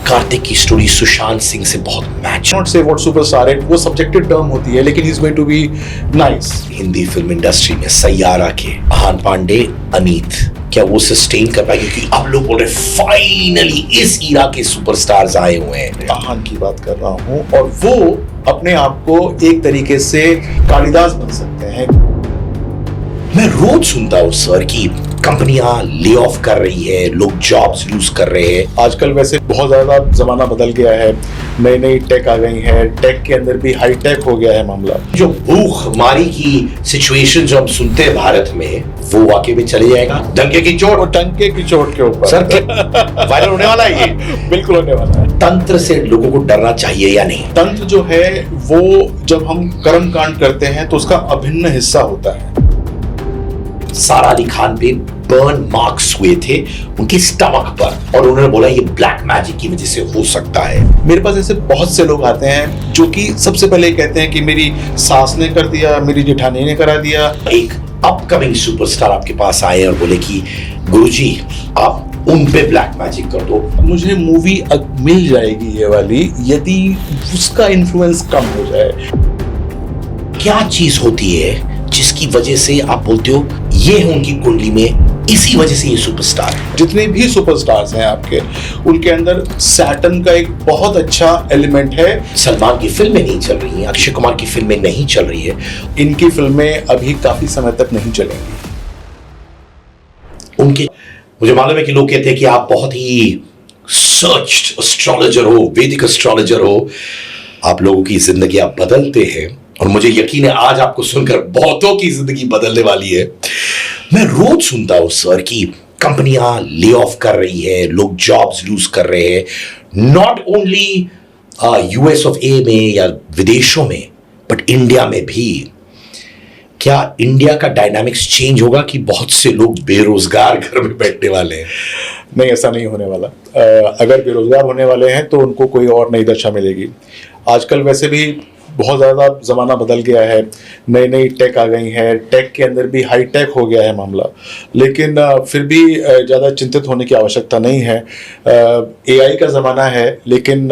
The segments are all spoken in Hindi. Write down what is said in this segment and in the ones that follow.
कार्तिक की स्टोरी सुशांत सिंह से बहुत मैच। नॉट से व्हाट सुपरस्टार है, वो सब्जेक्टिव टर्म होती है, लेकिन he is going to be nice. Hindi film industry में सैयारा के आहान पांडे, अनीत, क्या वो सस्टेन कर पाएंगे? क्योंकि अब लोग बोल रहे फाइनली इस ईरा के सुपरस्टार्स आए हुए हैं। आहान की बात कर रहा हूँ, और वो अपने आप को एक तरीके से कालिदास बन सकते हैं। मैं रोज सुनता हूँ सर कि कंपनियां ले ऑफ कर रही है, लोग जॉब्स लूज कर रहे हैं। आजकल वैसे बहुत ज्यादा जमाना बदल गया है, नई नई टेक आ गई है, टेक के अंदर भी हाई टेक हो गया है मामला। जो भूखमारी की सिचुएशन जो हम सुनते हैं भारत में, वो वाकई में चले जाएगा डंके की चोट। और टंके की चोट के ऊपर सर वायरल होने वाला है ये। बिल्कुल होने वाला है। तंत्र से लोगों को डरना चाहिए या नहीं? तंत्र जो है वो जब हम कर्म कांड करते हैं तो उसका अभिन्न हिस्सा होता है। सारा अली खान पे बर्न मार्क्स हुए थे उनके स्टमक पर, और उन्होंने बोला ये ब्लैक मैजिक की वजह से हो सकता है। मेरे पास ऐसे बहुत से लोग आते हैं जो कि सबसे पहले कहते हैं कि मेरी सास ने कर दिया, मेरी जेठानी ने करा दिया। एक अपकमिंग सुपरस्टार आपके पास आए और बोले कि गुरुजी आप उन पे ब्लैक मैजिक कर दो। मुझे मूवी मिल जाएगी ये वाली यदि उसका इन्फ्लुएंस कम हो जाए। क्या चीज होती है जिसकी वजह से आप बोलते हो ये है उनकी कुंडली में, इसी वजह से ये सुपरस्टार है? जितने भी सुपरस्टार्स हैं आपके, उनके अंदर सैटर्न का एक बहुत अच्छा एलिमेंट है। सलमान की फिल्में नहीं चल रही हैं, अक्षय कुमार की फिल्में नहीं चल रही है, इनकी फिल्में अभी काफी समय तक नहीं चलेंगी। उनके मुझे मालूम है कि लोग कहते हैं कि आप बहुत ही सर्च्ड एस्ट्रोलॉजर हो, वैदिक एस्ट्रोलॉजर हो, आप लोगों की जिंदगी आप बदलते हैं, और मुझे यकीन है आज आपको सुनकर बहुतों की जिंदगी बदलने वाली है। मैं रोज सुनता हूं सर कि कंपनियां ले ऑफ कर रही है, लोग जॉब्स लूज कर रहे हैं, नॉट ओनली यूएस ऑफ ए में या विदेशों में, बट इंडिया में भी। क्या इंडिया का डायनामिक्स चेंज होगा कि बहुत से लोग बेरोजगार घर में बैठने वाले हैं? नहीं, ऐसा नहीं होने वाला। अगर बेरोजगार होने वाले हैं तो उनको कोई और नई दशा मिलेगी। आजकल वैसे भी बहुत ज़्यादा ज़माना बदल गया है, नई नई टेक आ गई है, टेक के अंदर भी हाई टेक हो गया है मामला, लेकिन फिर भी ज़्यादा चिंतित होने की आवश्यकता नहीं है। एआई का ज़माना है, लेकिन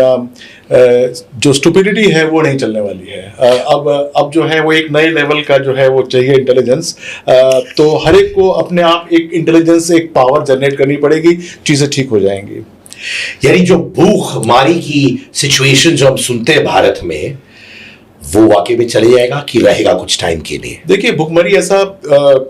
जो स्टुपिडिटी है वो नहीं चलने वाली है। अब जो है वो एक नए लेवल का जो है वो चाहिए इंटेलिजेंस। तो हर एक को अपने आप एक इंटेलिजेंस, एक पावर जनरेट करनी पड़ेगी, चीज़ें ठीक हो जाएंगी। यानी जो भूखमारी की सिचुएशन जो हम सुनते हैं भारत में, वो वाकई में चले जाएगा कि रहेगा कुछ टाइम के लिए? देखिए, भुखमरी ऐसा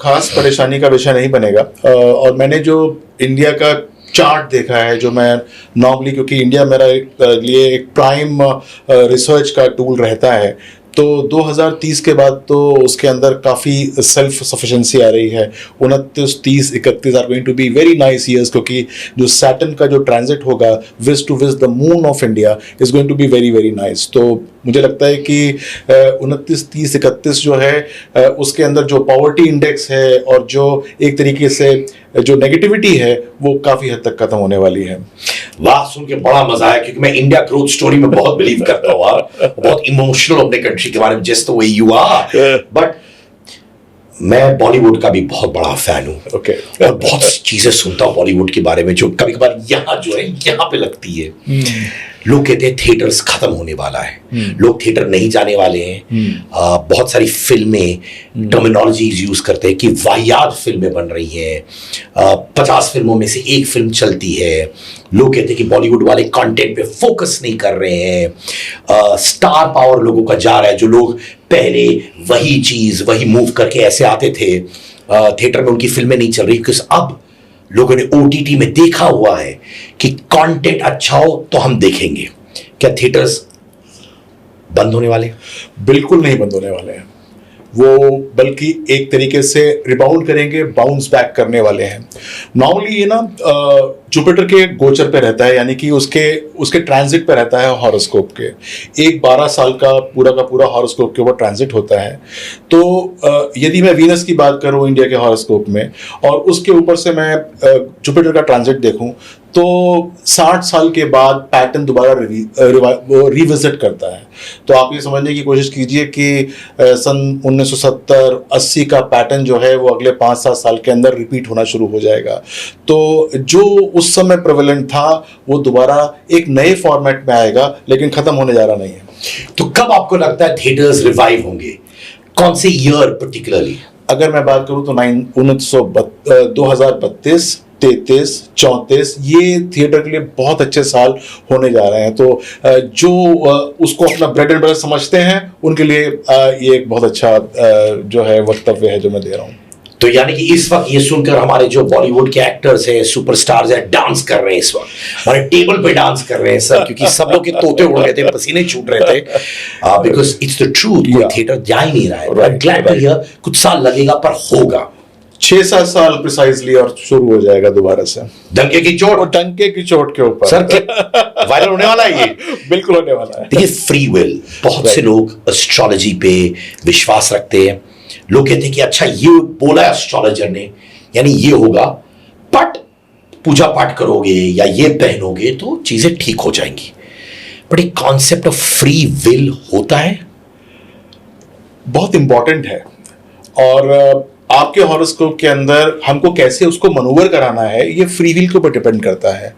खास परेशानी का विषय नहीं बनेगा। और मैंने जो इंडिया का चार्ट देखा है, जो मैं नॉर्मली, क्योंकि इंडिया मेरा लिए एक प्राइम रिसर्च का टूल रहता है, तो 2030 के बाद तो उसके अंदर काफ़ी सेल्फ सफिशिएंसी आ रही है। 29, 30, 31 are going to be very nice years, क्योंकि जो सैटर्न का जो ट्रांजिट होगा विज टू विज the moon of India is going to be very very nice. तो मुझे लगता है कि 29, 30, 31 जो है उसके अंदर जो पॉवर्टी इंडेक्स है और जो एक तरीके से जो नेगेटिविटी है वो काफ़ी हद तक खत्म होने वाली है। वाह, सुन के बड़ा मजा आया, क्योंकि मैं इंडिया ग्रोथ स्टोरी में बहुत बिलीव करता हूँ, बहुत इमोशनल अपने कंट्री के बारे में, just the way you are. But मैं बॉलीवुड का भी बहुत बड़ा फैन हूँ। ओके। और बहुत सी चीजें सुनता हूँ बॉलीवुड के बारे में जो कभी कभार यहाँ जो है यहाँ पे लगती है। लोग कहते हैं थिएटर्स खत्म होने वाला है, लोग थिएटर नहीं जाने वाले हैं। बहुत सारी फिल्में टर्मिनोलॉजीज यूज करते हैं कि वाहियात फिल्में बन रही हैं, 50 फिल्मों में से एक फिल्म चलती है। लोग कहते हैं कि बॉलीवुड वाले कंटेंट पे फोकस नहीं कर रहे हैं, स्टार पावर लोगों का जा रहा है। जो लोग पहले वही चीज वही मूव करके ऐसे आते थे थिएटर में, उनकी फिल्में नहीं चल रही, क्योंकि अब लोगों ने ओटीटी में देखा हुआ है कि कंटेंट अच्छा हो तो हम देखेंगे। क्या थिएटर्स बंद होने वाले? बिल्कुल नहीं बंद होने वाले हैं वो, बल्कि एक तरीके से रिबाउंड करेंगे, बाउंस बैक करने वाले हैं। नॉर्मली ये ना जुपिटर के गोचर पे रहता है, यानी कि उसके ट्रांजिट पे रहता है हॉरोस्कोप के। एक 12 साल का पूरा हॉरोस्कोप के ऊपर ट्रांजिट होता है। तो यदि मैं वीनस की बात करूं इंडिया के हॉरोस्कोप में, और उसके ऊपर से मैं जुपिटर का ट्रांजिट देखूं, तो 60 साल के बाद पैटर्न दोबारा रिविजिट करता है। तो आप ये समझने की कोशिश कीजिए कि सन 1970-80 का पैटर्न जो है वो अगले 5-7 साल के अंदर रिपीट होना शुरू हो जाएगा। तो जो उस उस समय प्रेवलेंट था वो दोबारा एक नए फॉर्मेट में आएगा, लेकिन खत्म होने जा रहा नहीं है। तो कब आपको लगता है थिएटर्स रिवाइव होंगे, कौन से ईयर पर्टिकुलरली? अगर मैं बात करूं तो 2032, 33, 34 ये थिएटर के लिए बहुत अच्छे साल होने जा रहे हैं। तो जो उसको अपना ब्रेड एंड बटर समझते हैं उनके लिए ये एक बहुत अच्छा जो है वक्तव्य है जो मैं दे रहा हूँ। तो यानी कि इस वक्त ये सुनकर हमारे जो बॉलीवुड के एक्टर्स हैं, सुपरस्टार्स हैं, डांस कर रहे हैं इस वक्त, हमारे टेबल पे डांस कर रहे हैं सर, क्योंकि सब लोग के तोते उड़ रहे थे, पसीने छूट रहे थे, बिकॉज इट्स द ट्रूथ। कोई थिएटर जा ही नहीं रहा है। I am glad to hear कुछ साल लगेगा पर होगा। 6-7 साल प्रिसाइजली और शुरू हो जाएगा दोबारा से। डंके की चोट, और डंके की चोट के ऊपर सर वायरल होने वाला है ये। बिल्कुल होने वाला है। देखिए फ्री विल, बहुत से लोग एस्ट्रोलॉजी पे विश्वास रखते हैं। लोग कहते हैं कि अच्छा ये बोला है एस्ट्रोलॉजर ने यानी ये होगा, बट पूजा पाठ करोगे या ये पहनोगे तो चीजें ठीक हो जाएंगी। बट एक कॉन्सेप्ट ऑफ फ्री विल होता है, बहुत इंपॉर्टेंट है। और आपके हॉरोस्कोप के अंदर हमको कैसे उसको मनूवर कराना है ये फ्री विल के ऊपर डिपेंड करता है।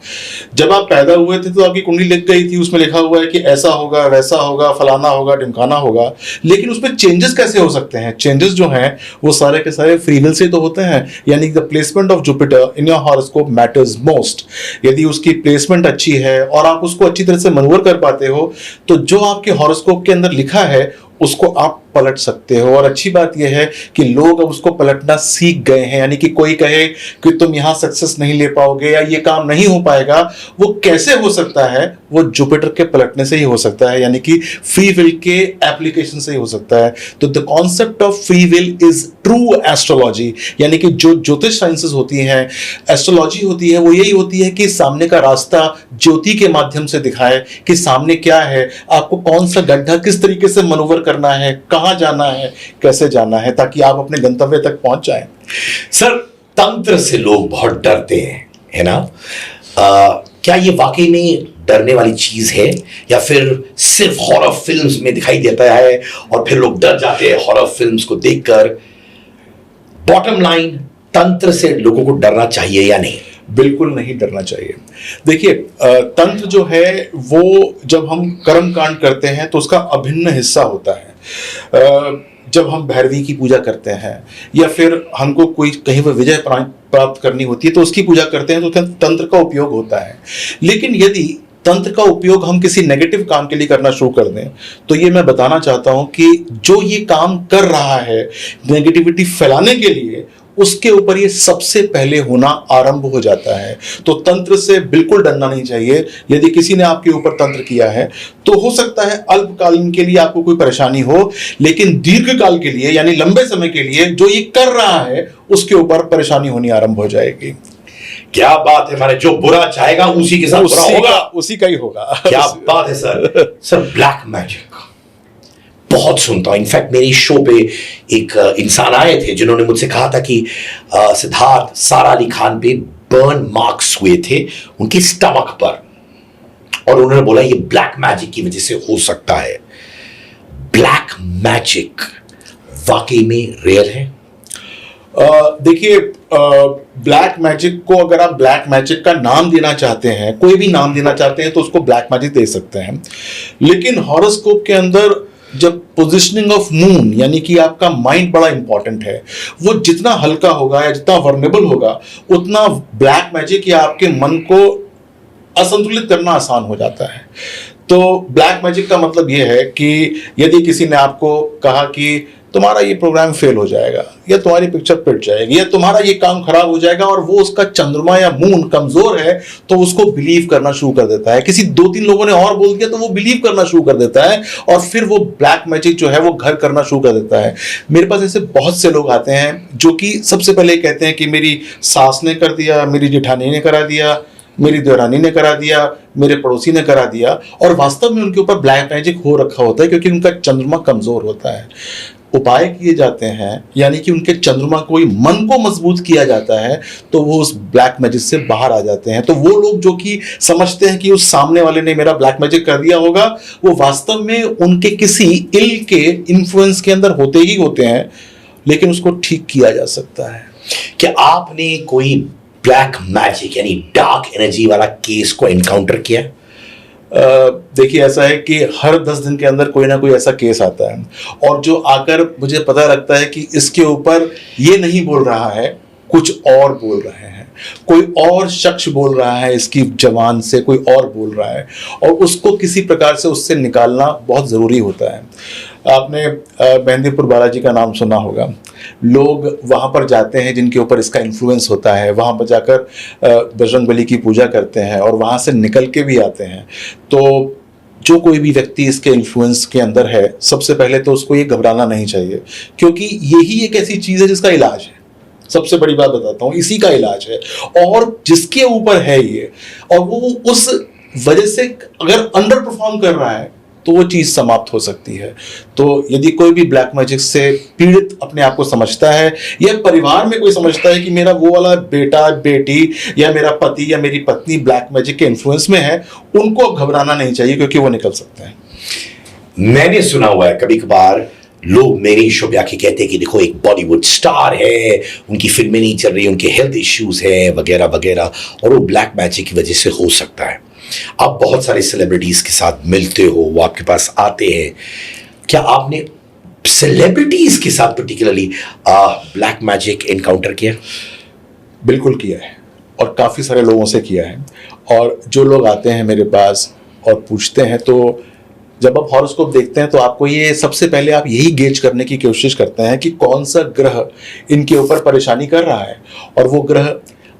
जब आप पैदा हुए थे तो आपकी कुंडली लिख गई थी, उसमें लिखा हुआ है कि ऐसा होगा, वैसा होगा, फलाना होगा, ढिमकाना होगा, लेकिन उसमें चेंजेस कैसे हो सकते हैं? चेंजेस जो हैं वो सारे के सारे फ्री विल से तो होते हैं। यानी the placement of Jupiter in your horoscope matters most. यदि उसकी प्लेसमेंट अच्छी है और आप उसको अच्छी तरह से मनूवर कर पाते हो तो जो आपके हॉरोस्कोप के अंदर लिखा है उसको आप पलट सकते हो। और अच्छी बात यह है कि लोग अब उसको पलटना सीख गए हैं। यानी कि कोई कहे कि तुम यहां सक्सेस नहीं ले पाओगे या ये काम नहीं हो पाएगा, वो कैसे हो सकता है? वो जुपिटर के पलटने से ही हो सकता है, यानी कि फ्री विल के एप्लीकेशन से ही हो सकता है। तो the concept of free will is true astrology. यानी कि जो ज्योतिष साइंसेस होती हैं, एस्ट्रोलॉजी होती है, वो यही होती है कि सामने का रास्ता ज्योति के माध्यम से दिखाए कि सामने क्या है, आपको कौन सा गड्ढा किस तरीके से मनूवर करना है, कहां जाना है, कैसे जाना है, ताकि आप अपने गंतव्य तक पहुंच जाएं। सर तंत्र से लोग बहुत डरते हैं, है ना? क्या ये वाकई में डरने वाली चीज है या फिर सिर्फ हॉरर फिल्म्स में दिखाई देता है और फिर लोग डर जाते हैं हॉरर फिल्म्स को देखकर? बॉटम लाइन, तंत्र से लोगों को डरना चाहिए या नहीं? बिल्कुल नहीं डरना चाहिए। देखिए तंत्र जो है वो जब हम कर्म कांड करते हैं तो उसका अभिन्न हिस्सा होता है। जब हम भैरवी की पूजा करते हैं या फिर हमको कोई कहीं पर विजय प्राप्त करनी होती है तो उसकी पूजा करते हैं तो तंत्र का उपयोग होता है। लेकिन यदि तंत्र का उपयोग हम किसी नेगेटिव काम के लिए करना शुरू कर दें तो ये मैं बताना चाहता हूं कि जो ये काम कर रहा है नेगेटिविटी फैलाने के लिए, उसके ऊपर ये सबसे पहले होना आरंभ हो जाता है। तो तंत्र से बिल्कुल डरना नहीं चाहिए। यदि किसी ने आपके ऊपर तंत्र किया है तो हो सकता है अल्पकालीन के लिए आपको कोई परेशानी हो, लेकिन दीर्घकाल के लिए यानी लंबे समय के लिए जो ये कर रहा है उसके ऊपर परेशानी होनी आरंभ हो जाएगी। क्या बात है, हमारे जो बुरा चाहेगा उसी के साथ बुरा होगा, उसी का ही होगा। क्या बात है सर। सर ब्लैक मैजिक बहुत सुनता हूं। इनफैक्ट मेरी शो पे एक इंसान आए थे जिन्होंने मुझसे कहा था कि सिद्धार्थ, सारा अली खान पे बर्न मार्क्स हुए थे उनके स्टमक पर, और उन्होंने बोला ये ब्लैक मैजिक की वजह से हो सकता है। ब्लैक मैजिक वाकई में रियल है? देखिए ब्लैक मैजिक को अगर आप ब्लैक मैजिक का नाम देना चाहते हैं, कोई भी नाम देना चाहते हैं तो उसको ब्लैक मैजिक दे सकते हैं। लेकिन हॉरोस्कोप के अंदर जब पोजिशनिंग ऑफ मून यानी कि आपका माइंड बड़ा इंपॉर्टेंट है, वो जितना हल्का होगा या जितना वर्नेबल होगा उतना ब्लैक मैजिक या आपके मन को असंतुलित करना आसान हो जाता है। तो ब्लैक मैजिक का मतलब यह है कि यदि किसी ने आपको कहा कि तुम्हारा ये प्रोग्राम फेल हो जाएगा या तुम्हारी पिक्चर पिट जाएगी या तुम्हारा ये काम खराब हो जाएगा, और वो उसका चंद्रमा या मून कमजोर है तो उसको बिलीव करना शुरू कर देता है। किसी 2-3 लोगों ने और बोल दिया तो वो बिलीव करना शुरू कर देता है और फिर वो ब्लैक मैजिक जो है वो घर करना शुरू कर देता है। मेरे पास ऐसे बहुत से लोग आते हैं जो कि सबसे पहले कहते हैं कि मेरी सास ने कर दिया, मेरी जेठानी ने करा दिया, मेरी देवरानी ने करा दिया, मेरे पड़ोसी ने करा दिया, और वास्तव में उनके ऊपर ब्लैक मैजिक हो रखा होता है क्योंकि उनका चंद्रमा कमजोर होता है। उपाय किए जाते हैं यानी कि उनके चंद्रमा को मन को मजबूत किया जाता है तो वो उस ब्लैक मैजिक से बाहर आ जाते हैं। तो वो लोग जो कि समझते हैं कि उस सामने वाले ने मेरा ब्लैक मैजिक कर दिया होगा, वो वास्तव में उनके किसी इल के इन्फ्लुएंस के अंदर होते ही होते हैं, लेकिन उसको ठीक किया जा सकता है। क्या आपने कोई ब्लैक मैजिक यानी डार्क एनर्जी वाला केस को एनकाउंटर किया? देखिए, ऐसा है कि हर 10 दिन के अंदर कोई ना कोई ऐसा केस आता है, और जो आकर मुझे पता लगता है कि इसके ऊपर ये नहीं बोल रहा है, कुछ और बोल रहे हैं, कोई और शख्स बोल रहा है, इसकी जबान से कोई और बोल रहा है, और उसको किसी प्रकार से उससे निकालना बहुत ज़रूरी होता है। आपने मेहंदीपुर बालाजी का नाम सुना होगा। लोग वहाँ पर जाते हैं जिनके ऊपर इसका इन्फ्लुएंस होता है, वहाँ पर जाकर बजरंगबली की पूजा करते हैं और वहाँ से निकल के भी आते हैं। तो जो कोई भी व्यक्ति इसके इन्फ्लुएंस के अंदर है, सबसे पहले तो उसको ये घबराना नहीं चाहिए, क्योंकि यही एक ऐसी चीज़ है जिसका इलाज है। सबसे बड़ी बात बताता हूँ, इसी का इलाज है, और जिसके ऊपर है ये, और वो उस वजह से अगर अंडर परफॉर्म कर रहा है तो वो चीज़ समाप्त हो सकती है। तो यदि कोई भी ब्लैक मैजिक से पीड़ित अपने आप को समझता है, या परिवार में कोई समझता है कि मेरा वो वाला बेटा, बेटी या मेरा पति या मेरी पत्नी ब्लैक मैजिक के इन्फ्लुएंस में है, उनको घबराना नहीं चाहिए, क्योंकि वो निकल सकते हैं। मैंने सुना हुआ है कभी कभार लोग मेरी शो पे आके कहते हैं कि देखो एक बॉलीवुड स्टार है, उनकी फिल्में नहीं चल रही, उनके हेल्थ इश्यूज है वगैरह वगैरह, और वो ब्लैक मैजिक की वजह से हो सकता है। आप बहुत सारे सेलिब्रिटीज के साथ मिलते हो, वो आपके पास आते हैं, क्या आपने सेलिब्रिटीज के साथ पर्टिकुलरली ब्लैक मैजिक एनकाउंटर किया? बिल्कुल किया है, और काफ़ी सारे लोगों से किया है। और जो लोग आते हैं मेरे पास और पूछते हैं, तो जब आप हॉरोस्कोप देखते हैं तो आपको ये सबसे पहले आप यही गेज करने की कोशिश करते हैं कि कौन सा ग्रह इनके ऊपर परेशानी कर रहा है, और वो ग्रह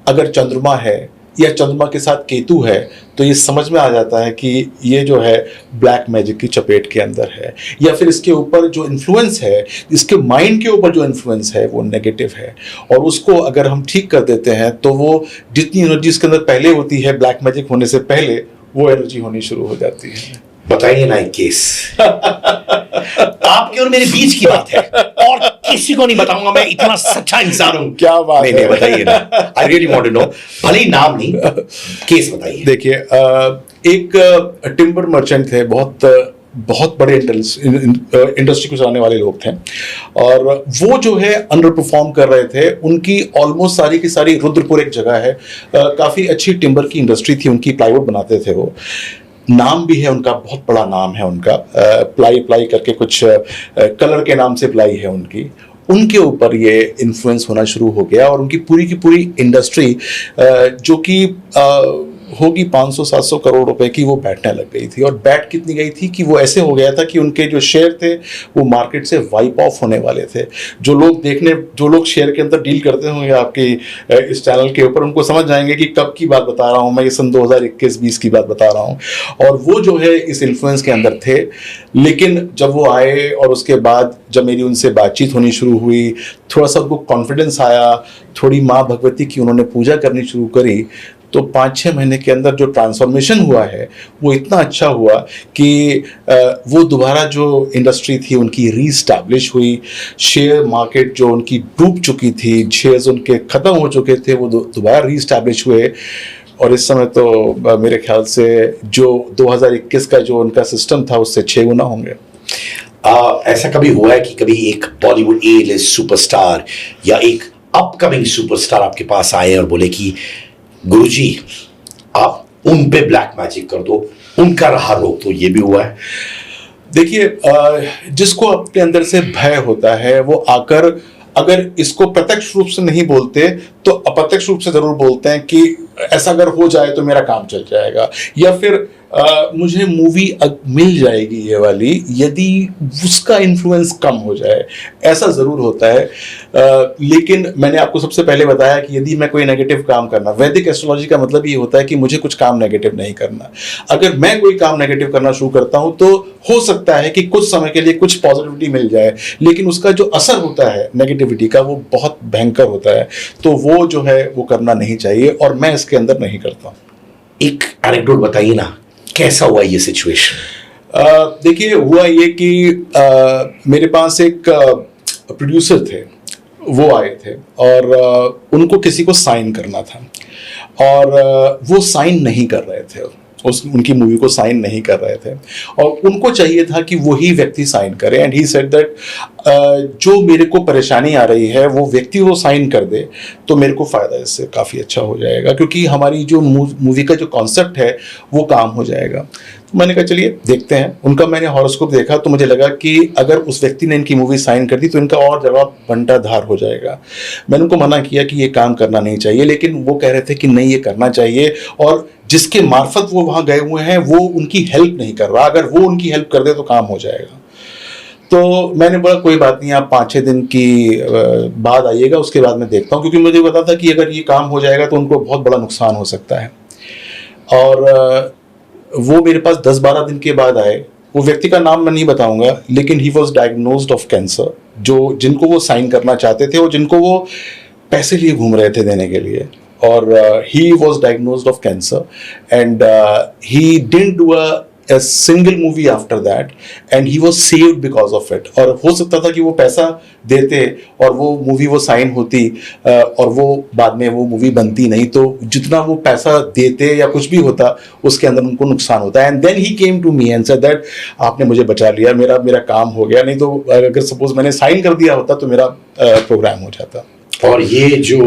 अगर चंद्रमा है या चंद्रमा के साथ केतु है, तो ये समझ में आ जाता है कि ये जो है ब्लैक मैजिक की चपेट के अंदर है, या फिर इसके ऊपर जो इन्फ्लुएंस है, इसके माइंड के ऊपर जो इन्फ्लुएंस है वो नेगेटिव है। और उसको अगर हम ठीक कर देते हैं तो वो जितनी एनर्जी इसके अंदर पहले होती है ब्लैक मैजिक होने से पहले, वो एनर्जी होनी शुरू हो जाती है। बताइए ना एक केस। आपके और मेरे बीच की बात है, और किसी को नहीं बताऊंगा, मैं इतना सच्चा इंसान हूं। क्या बात नहीं, है? नहीं बताइए ना, I really want to know. भले ही नाम नहीं, केस बताइए। देखिए, एक टिम्बर मर्चेंट थे, बहुत बड़े इंडस्ट्री को चलाने वाले लोग थे, और वो जो है अंडर परफॉर्म कर रहे थे। उनकी ऑलमोस्ट सारी की सारी, रुद्रपुर एक जगह है, काफ़ी अच्छी टिम्बर की इंडस्ट्री थी उनकी, प्लाईवुड बनाते थे वो। नाम भी है उनका, बहुत बड़ा नाम है उनका, प्लाई करके कुछ कलर के नाम से प्लाई है उनकी। उनके ऊपर ये इन्फ्लुएंस होना शुरू हो गया, और उनकी पूरी की पूरी इंडस्ट्री जो कि होगी 500-700 करोड़ रुपए की, वो बैठने लग गई थी। और बैठ कितनी गई थी कि वो ऐसे हो गया था कि उनके जो शेयर थे वो मार्केट से वाइप ऑफ होने वाले थे। जो लोग शेयर के अंदर डील करते होंगे आपके इस चैनल के ऊपर, उनको समझ जाएंगे कि कब की बात बता रहा हूँ मैं, ये सन 2021-20 की बात बता रहा हूँ। और वो जो है इस इन्फ्लुएंस के अंदर थे। लेकिन जब वो आए और उसके बाद जब मेरी उनसे बातचीत होनी शुरू हुई, थोड़ा सा उनको कॉन्फिडेंस आया, थोड़ी माँ भगवती की उन्होंने पूजा करनी शुरू करी, तो 5-6 महीने के अंदर जो ट्रांसफॉर्मेशन हुआ है वो इतना अच्छा हुआ कि वो दोबारा जो इंडस्ट्री थी उनकी रीस्टैब्लिश हुई। शेयर मार्केट जो उनकी डूब चुकी थी, शेयर्स उनके ख़त्म हो चुके थे, वो दोबारा रीस्टैब्लिश हुए। और इस समय तो मेरे ख्याल से जो 2021 का जो उनका सिस्टम था उससे 6 गुना होंगे। ऐसा कभी हुआ है कि कभी एक बॉलीवुड ए लिस्ट सुपरस्टार या एक अपकमिंग सुपरस्टार आपके पास आए और बोले कि गुरुजी आप उन पे ब्लैक मैजिक कर दो, उनका राह रोक दो? ये भी हुआ है? देखिए, जिसको अपने अंदर से भय होता है वो आकर, अगर इसको प्रत्यक्ष रूप से नहीं बोलते तो अप्रत्यक्ष रूप से जरूर बोलते हैं कि ऐसा अगर हो जाए तो मेरा काम चल जाएगा, या फिर मुझे मूवी मिल जाएगी ये वाली, यदि उसका इन्फ्लुएंस कम हो जाए, ऐसा ज़रूर होता है। लेकिन मैंने आपको सबसे पहले बताया कि यदि मैं कोई नेगेटिव काम करना, वैदिक एस्ट्रोलॉजी का मतलब ये होता है कि मुझे कुछ काम नेगेटिव नहीं करना। अगर मैं कोई काम नेगेटिव करना शुरू करता हूँ तो हो सकता है कि कुछ समय के लिए कुछ पॉजिटिविटी मिल जाए, लेकिन उसका जो असर होता है नेगेटिविटी का वो बहुत भयंकर होता है। तो वो जो है वो करना नहीं चाहिए, और मैं इसके अंदर नहीं करता। एक एनेक्डोट बताइए ना, कैसा हुआ ये सिचुएशन? देखिए, हुआ ये कि मेरे पास एक प्रोड्यूसर थे, वो आए थे और उनको किसी को साइन करना था, और वो साइन नहीं कर रहे थे। उनकी मूवी को साइन नहीं कर रहे थे और उनको चाहिए था कि वही व्यक्ति साइन करे एंड ही सेड दैट जो मेरे को परेशानी आ रही है वो व्यक्ति वो साइन कर दे तो मेरे को फ़ायदा इससे काफ़ी अच्छा हो जाएगा क्योंकि हमारी जो मूवी का जो कॉन्सेप्ट है वो काम हो जाएगा। तो मैंने कहा चलिए देखते हैं। उनका मैंने हॉरोस्कोप देखा तो मुझे लगा कि अगर उस व्यक्ति ने इनकी मूवी साइन कर दी तो इनका और जवाब बंटाधार हो जाएगा। मैंने उनको मना किया कि ये काम करना नहीं चाहिए, लेकिन वो कह रहे थे कि नहीं ये करना चाहिए और जिसके मार्फत वो वहाँ गए हुए हैं वो उनकी हेल्प नहीं कर रहा, अगर वो उनकी हेल्प कर दे तो काम हो जाएगा। तो मैंने बोला कोई बात नहीं, आप 5-6 दिन की बाद आइएगा, उसके बाद मैं देखता हूँ, क्योंकि मुझे पता था कि अगर ये काम हो जाएगा तो उनको बहुत बड़ा नुकसान हो सकता है। और वो मेरे पास 10-12 दिन के बाद आए। वो व्यक्ति का नाम मैं नहीं बताऊंगा, लेकिन he was diagnosed of cancer. जो जिनको वो साइन करना चाहते थे और जिनको वो पैसे लिए घूम रहे थे देने के लिए, और he was diagnosed of cancer and he didn't do a single movie after that and he was saved because of it। और हो सकता था कि वो पैसा देते और वो मूवी वो साइन होती और वो बाद में वो मूवी बनती नहीं, तो जितना वो पैसा देते या कुछ भी होता उसके अंदर उनको नुकसान होता है। And then he came to me and said that आपने मुझे बचा लिया, मेरा काम हो गया, नहीं तो अगर सपोज मैंने साइन कर दिया होता तो मेरा प्रोग्राम हो जाता। और ये जो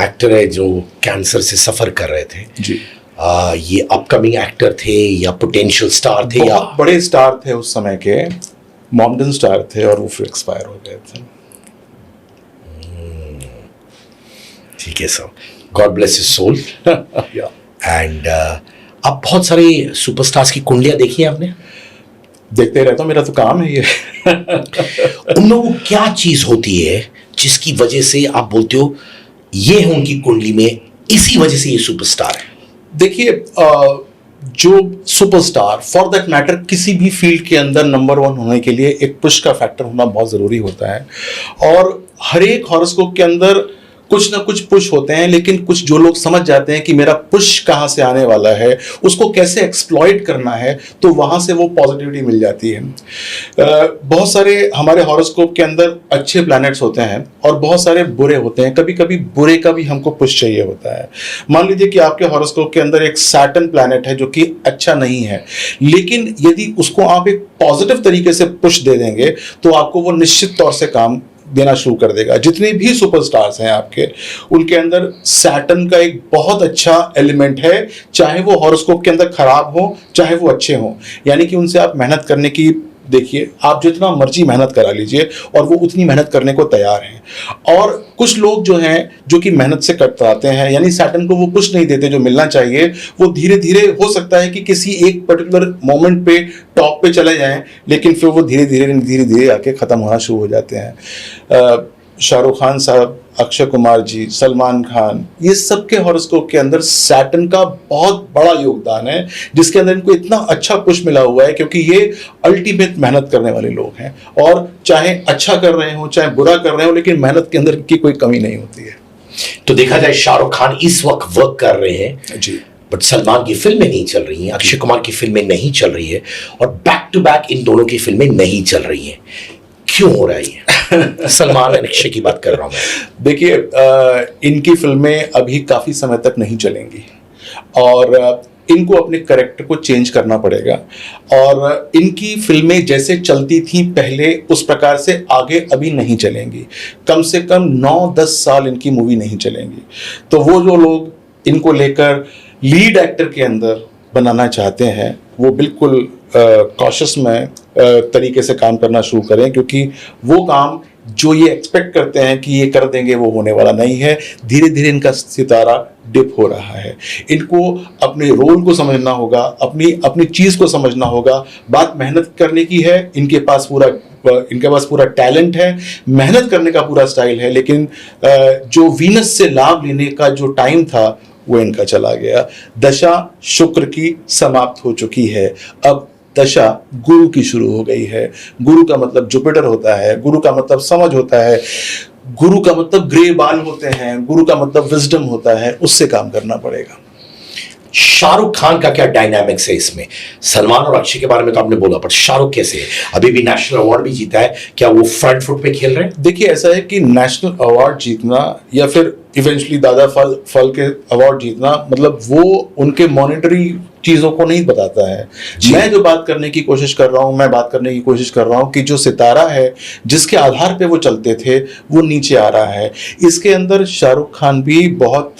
एक्टर है जो कैंसर से सफर कर रहे थे जी, ये अपकमिंग एक्टर थे या पोटेंशियल स्टार थे या बड़े स्टार थे उस समय के, मॉडर्न स्टार थे और वो फिर एक्सपायर हो गए थे। ठीक है sir, God bless his soul. And अब बहुत सारे सुपरस्टार्स की कुंडलियां देखी हैं आपने? देखते रहता हूँ, मेरा तो काम है ये। उनमें वो क्या चीज होती है जिसकी वजह से आप बोलते हो ये है उनकी कुंडली में, इसी वजह से ये सुपरस्टार है? देखिए, जो सुपरस्टार फॉर दैट मैटर किसी भी फील्ड के अंदर नंबर 1 होने के लिए एक पुश का फैक्टर होना बहुत ज़रूरी होता है। और हर एक हॉरोस्कोप के अंदर कुछ ना कुछ पुश होते हैं, लेकिन कुछ जो लोग समझ जाते हैं कि मेरा पुश कहाँ से आने वाला है, उसको कैसे एक्सप्लॉइट करना है, तो वहाँ से वो पॉजिटिविटी मिल जाती है। बहुत सारे हमारे हॉरोस्कोप के अंदर अच्छे प्लैनेट्स होते हैं और बहुत सारे बुरे होते हैं। कभी कभी बुरे का भी हमको पुश चाहिए होता है। मान लीजिए कि आपके हॉरोस्कोप के अंदर एक सैटर्न प्लैनेट है जो कि अच्छा नहीं है, लेकिन यदि उसको आप एक पॉजिटिव तरीके से पुश दे देंगे तो आपको वो निश्चित तौर से काम देना शुरू कर देगा। जितने भी सुपरस्टार्स हैं आपके, उनके अंदर सैटर्न का एक बहुत अच्छा एलिमेंट है, चाहे वो हॉरोस्कोप के अंदर खराब हो चाहे वो अच्छे हो। यानी कि उनसे आप मेहनत करने की, देखिए आप जितना मर्जी मेहनत करा लीजिए और वो उतनी मेहनत करने को तैयार हैं। और कुछ लोग जो हैं जो कि मेहनत से कतराते हैं, यानी सैटर्न को वो पुश नहीं देते जो मिलना चाहिए, वो धीरे धीरे हो सकता है कि किसी एक पर्टिकुलर मोमेंट पे टॉप पे चले जाएं, लेकिन फिर वो धीरे धीरे आके ख़त्म होना शुरू हो जाते हैं। शाहरुख खान साहब, अक्षय कुमार जी, सलमान खान, ये सब के हॉरोस्कोप के अंदर सैटर्न का बहुत बड़ा योगदान है, जिसके अंदर इनको इतना अच्छा पुश मिला हुआ है क्योंकि ये अल्टीमेट मेहनत करने वाले लोग हैं। और चाहे अच्छा कर रहे हो चाहे बुरा कर रहे हो, लेकिन मेहनत के अंदर की कोई कमी नहीं होती है। तो देखा जाए शाहरुख खान इस वक्त वर्क कर रहे हैं जी, बट सलमान की फिल्में नहीं चल रही हैं, अक्षय कुमार की फिल्में नहीं चल रही है, और बैक टू बैक इन दोनों की फिल्में नहीं चल रही हैं। क्यों हो रहा है ये? सलमान और अक्षय की बात कर रहा हूं मैं। देखिए, इनकी फिल्में अभी काफ़ी समय तक नहीं चलेंगी और इनको अपने कैरेक्टर को चेंज करना पड़ेगा। और इनकी फिल्में जैसे चलती थी पहले उस प्रकार से आगे अभी नहीं चलेंगी। कम से कम 9-10 साल इनकी मूवी नहीं चलेंगी। तो वो जो लोग इनको लेकर लीड एक्टर के अंदर बनाना चाहते हैं वो बिल्कुल कॉशियस में तरीके से काम करना शुरू करें, क्योंकि वो काम जो ये एक्सपेक्ट करते हैं कि ये कर देंगे वो होने वाला नहीं है। धीरे धीरे इनका सितारा डिप हो रहा है। इनको अपने रोल को समझना होगा, अपनी चीज़ को समझना होगा। बात मेहनत करने की है, इनके पास पूरा टैलेंट है, मेहनत करने का पूरा स्टाइल है, लेकिन जो वीनस से लाभ लेने का जो टाइम था वो इनका चला गया। दशा शुक्र की समाप्त हो चुकी है, अब दशा गुरु की शुरू हो गई है। गुरु का मतलब जुपिटर होता है, गुरु का मतलब समझ होता है, गुरु का मतलब ग्रे बाल होते हैं, गुरु का मतलब विजडम होता है। उससे काम करना पड़ेगा। शाहरुख खान का क्या डायनामिक्स है इसमें? सलमान और अक्षय के बारे में तो आपने बोला, पर शाहरुख कैसे है? अभी भी नेशनल अवार्ड भी जीता है, क्या वो फ्रंट फुट पे खेल रहे हैं? देखिए, ऐसा है कि नेशनल अवार्ड जीतना या फिर इवेंचुअली दादा फल के अवार्ड जीतना, मतलब वो उनके मॉनेटरी चीज़ों को नहीं बताता है। मैं जो बात करने की कोशिश कर रहा हूँ, मैं बात करने की कोशिश कर रहा हूँ कि जो सितारा है जिसके आधार पे वो चलते थे वो नीचे आ रहा है। इसके अंदर शाहरुख खान भी बहुत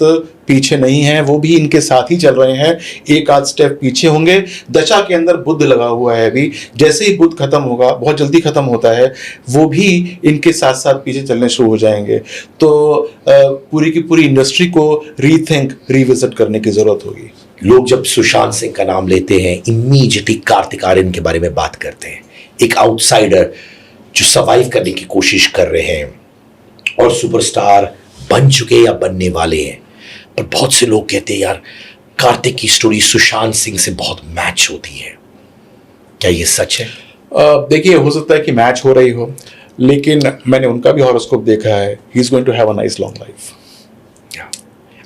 पीछे नहीं है, वो भी इनके साथ ही चल रहे हैं, एक आध स्टेप पीछे होंगे। दशा के अंदर बुद्ध लगा हुआ है अभी, जैसे ही बुद्ध खत्म होगा, बहुत जल्दी खत्म होता है, वो भी इनके साथ साथ पीछे चलने शुरू हो जाएंगे। तो पूरी की पूरी इंडस्ट्री को रीथिंक, रिविजिट करने की जरूरत होगी। लोग जब सुशांत सिंह का नाम लेते हैं इमीडिएटली कार्तिक आर्यन के बारे में बात करते हैं, एक आउटसाइडर जो सर्वाइव करने की कोशिश कर रहे हैं और सुपरस्टार बन चुके या बनने वाले हैं। पर बहुत से लोग कहते हैं यार कार्तिक की स्टोरी सुशांत सिंह से बहुत मैच होती है, क्या ये सच है? देखिए, हो सकता है कि मैच हो रही हो, लेकिन मैंने उनका भी हॉरोस्कोप देखा है। He is going to have a nice long life.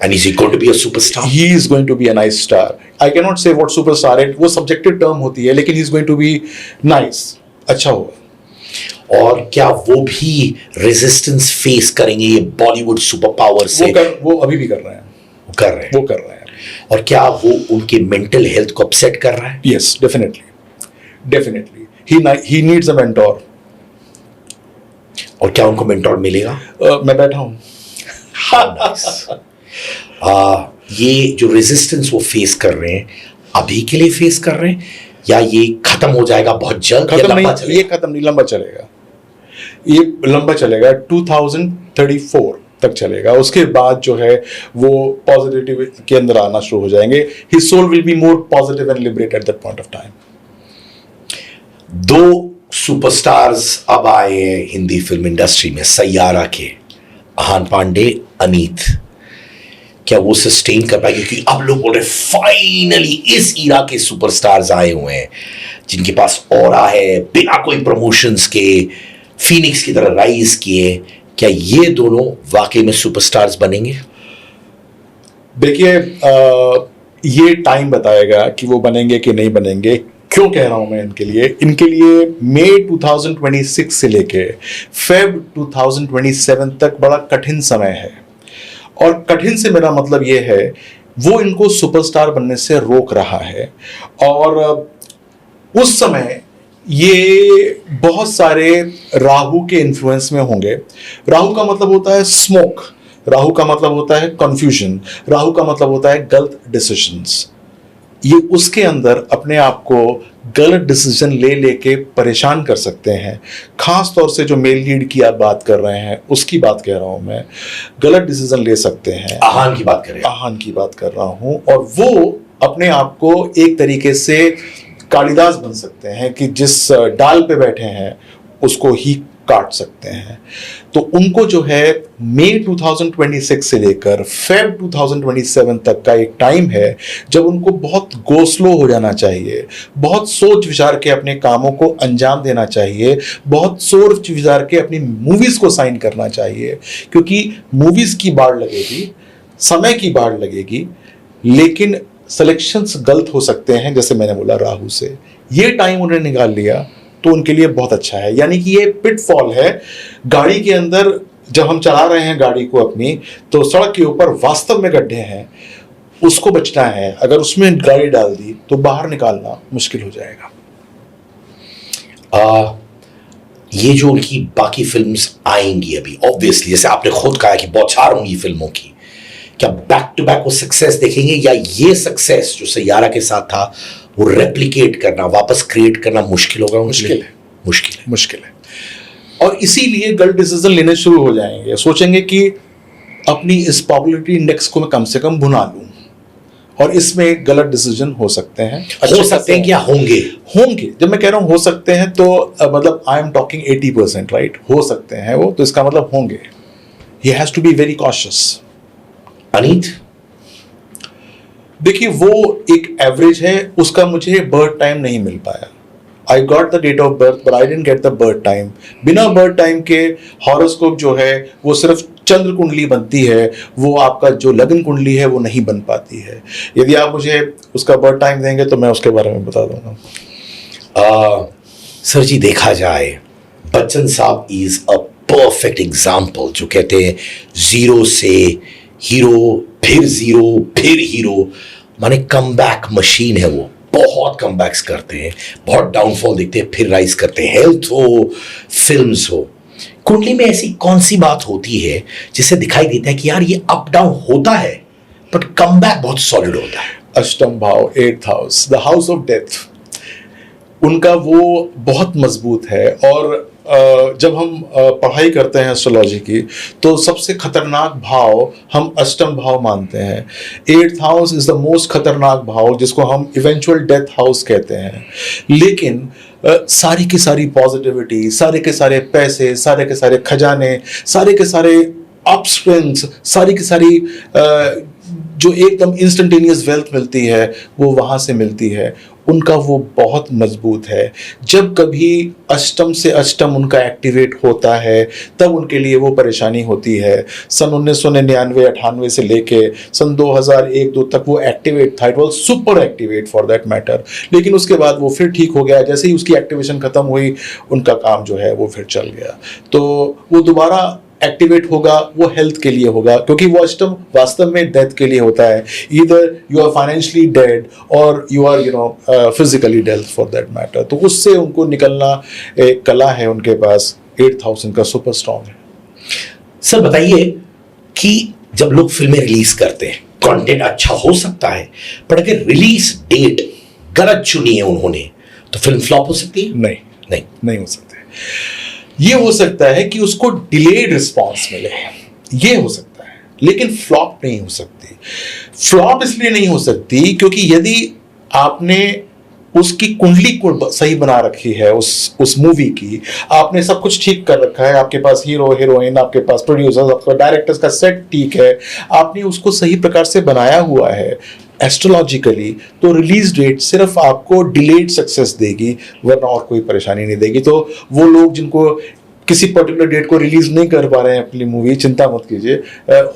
And is he going to be a superstar? He is going to be a nice star. I cannot say what superstar है, वो subjective term होती है, लेकिन he is going to be nice, अच्छा होगा। और क्या वो भी रेजिस्टेंस फेस करेंगे ये बॉलीवुड सुपर पावर से? वो अभी भी कर रहे हैं, वो कर रहे हैं। और क्या वो उनके मेंटल हेल्थ को अपसेट कर रहा है? Yes, definitely. He needs a mentor. और क्या उनको मेंटोर मिलेगा? मैं बैठा हूँ। ये जो रेजिस्टेंस वो फेस कर रहे हैं अभी के लिए फेस कर रहे हैं या ये खत्म हो जाएगा बहुत जल्द? खत्म नहीं, ये खत्म नहीं, लंबा चलेगा, ये लंबा चलेगा, 2034 तक चलेगा। उसके बाद जो है वो पॉजिटिव के अंदर आना शुरू हो जाएंगे। His soul will be more positive and liberated at that point of time. 2 superstars अब आए हैं हिंदी फिल्म इंडस्ट्री में सैयारा के, आहान पांडे, अनीत। क्या वो सस्टेन कर पाएंगे? क्योंकि अब लोग बोल रहे फाइनली इस ईरा के सुपरस्टार्स आए हुए हैं जिनके पास ऑरा है, बिना कोई प्रमोशंस के फीनिक्स की तरह राइज किए। क्या ये दोनों वाकई में सुपरस्टार्स बनेंगे? देखिए, ये टाइम बताएगा कि वो बनेंगे कि नहीं बनेंगे। क्यों कह रहा हूं मैं इनके लिए मई 2026 से लेके फेब 2027 तक बड़ा कठिन समय है। और कठिन से मेरा मतलब ये है, वो इनको सुपरस्टार बनने से रोक रहा है। और उस समय ये बहुत सारे राहु के इन्फ्लुएंस में होंगे। राहु का मतलब होता है स्मोक, राहु का मतलब होता है कंफ्यूजन, राहु का मतलब होता है गलत डिसीजंस। ये उसके अंदर अपने आप को गलत डिसीजन ले लेके परेशान कर सकते हैं। खास तौर से जो मेल लीड की आप बात कर रहे हैं उसकी बात कह रहा हूं मैं, गलत डिसीजन ले सकते हैं। आहान की बात कर रहे हैं? आहान की बात कर रहा हूं। और वो अपने आप को एक तरीके से कालिदास बन सकते हैं कि जिस डाल पे बैठे हैं उसको ही काट सकते हैं। तो उनको जो है मई 2026 से लेकर फेब 2027 तक का एक टाइम है जब उनको बहुत गो स्लो हो जाना चाहिए, बहुत सोच विचार के अपने कामों को अंजाम देना चाहिए, बहुत सोच विचार के अपनी मूवीज को साइन करना चाहिए। क्योंकि मूवीज की बाढ़ लगेगी, समय की बाढ़ लगेगी, लेकिन सिलेक्शंस गलत हो सकते हैं। जैसे मैंने बोला राहु से, ये टाइम उन्होंने निकाल लिया तो उनके लिए बहुत अच्छा है। यानी कि ये पिटफॉल है गाड़ी के अंदर, जब हम चला रहे हैं गाड़ी को अपनी, तो सड़क के ऊपर वास्तव में गड्ढे हैं, उसको बचना है। अगर उसमें गाड़ी डाल दी तो बाहर निकालना मुश्किल हो जाएगा। ये जो उनकी बाकी फिल्म्स आएंगी अभी, ऑब्वियसली जैसे आपने खुद कहा कि बौछार होंगी फिल्मों की, क्या बैक टू बैक वो सक्सेस देखेंगे या ये सक्सेस जो सैयारा के साथ था वो रेप्लिकेट करना, वापस क्रिएट करना मुश्किल होगा? मुश्किल है। और इसीलिए गलत डिसीजन लेने शुरू हो जाएंगे, सोचेंगे कि अपनी इस पॉपुलैरिटी इंडेक्स को मैं कम से कम भुना लूं, और इसमें गलत डिसीजन हो सकते हैं। हो सकते हैं क्या होंगे? जब मैं कह रहा हूं हो सकते हैं तो मतलब आई एम टॉकिंग 80%, राइट? हो सकते हैं वो, तो इसका मतलब होंगे। He has to be very cautious. Aneet, देखिए वो एक एवरेज है, उसका मुझे बर्थ टाइम नहीं मिल पाया। I got the date of birth but I didn't get the birth time. बिना बर्थ टाइम के हॉरोस्कोप जो है वो सिर्फ चंद्र कुंडली बनती है, वो आपका जो लग्न कुंडली है वो नहीं बन पाती है। यदि आप मुझे उसका बर्थ टाइम देंगे तो मैं उसके बारे में बता दूंगा। सर जी, देखा जाए बच्चन साहब इज अ परफेक्ट एग्जाम्पल, जो कहते हैं जीरो से हीरो, फिर जीरो, फिर हीरो। माने कमबैक मशीन है वो, बहुत कमबैक्स करते हैं, बहुत डाउनफॉल दिखते हैं, फिर राइज करते हैं। हेल्थ हो, फिल्म्स हो, कुंडली में ऐसी कौन सी बात होती है जिससे दिखाई देता है कि यार ये अप डाउन होता है बट कमबैक बहुत सॉलिड होता है? अष्टम भाव, 8th house, the house of death, उनका वो बहुत मजबूत है। और जब हम पढ़ाई करते हैं एस्ट्रोलॉजी की तो सबसे खतरनाक भाव हम अष्टम भाव मानते हैं। 8th house is the most खतरनाक भाव, जिसको हम इवेंचुअल डेथ हाउस कहते हैं। लेकिन सारी की सारी पॉजिटिविटी, सारे के सारे पैसे, सारे के सारे खजाने, सारे के सारे अपस्विंग्स, सारी की सारी जो एकदम इंस्टेंटेनियस वेल्थ मिलती है वो वहाँ से मिलती है। उनका वो बहुत मजबूत है। जब कभी अष्टम से अष्टम उनका एक्टिवेट होता है तब उनके लिए वो परेशानी होती है। सन 1999-98 से लेके सन 2001-2 तक वो एक्टिवेट था, it was super activate for that matter. लेकिन उसके बाद वो फिर ठीक हो गया। जैसे ही उसकी एक्टिवेशन खत्म हुई उनका काम जो है वो फिर चल गया। तो वो दोबारा एक्टिवेट होगा, वो हेल्थ के लिए होगा, क्योंकि वो अष्टम वास्तव में डेथ के लिए होता है। Either you are financially dead और you are physically dead for that matter. तो उससे उनको निकलना एक कला है उनके पास। 8th हाउस उनका सुपर स्ट्रॉन्ग है। सर बताइए कि जब लोग फिल्में रिलीज करते हैं, कंटेंट अच्छा हो सकता है, पर अगर रिलीज डेट गलत चुनी है उन्होंने तो फिल्म फ्लॉप हो सकती है? नहीं हो सकती। ये हो सकता है कि उसको डिलेड रिस्पॉन्स मिले, ये हो सकता है, लेकिन फ्लॉप नहीं हो सकती। फ्लॉप इसलिए नहीं हो सकती क्योंकि यदि आपने उसकी कुंडली को सही बना रखी है, उस मूवी की, आपने सब कुछ ठीक कर रखा है, आपके पास हीरो हीरोइन, आपके पास प्रोड्यूसर्स, आपका डायरेक्टर्स का सेट ठीक है, आपने उसको सही प्रकार से बनाया हुआ है एस्ट्रोलॉजिकली, तो रिलीज डेट सिर्फ आपको डिलेड सक्सेस देगी, वरना और कोई परेशानी नहीं देगी। तो वो लोग जिनको किसी पर्टिकुलर डेट को रिलीज नहीं कर पा रहे हैं अपनी मूवी, चिंता मत कीजिए।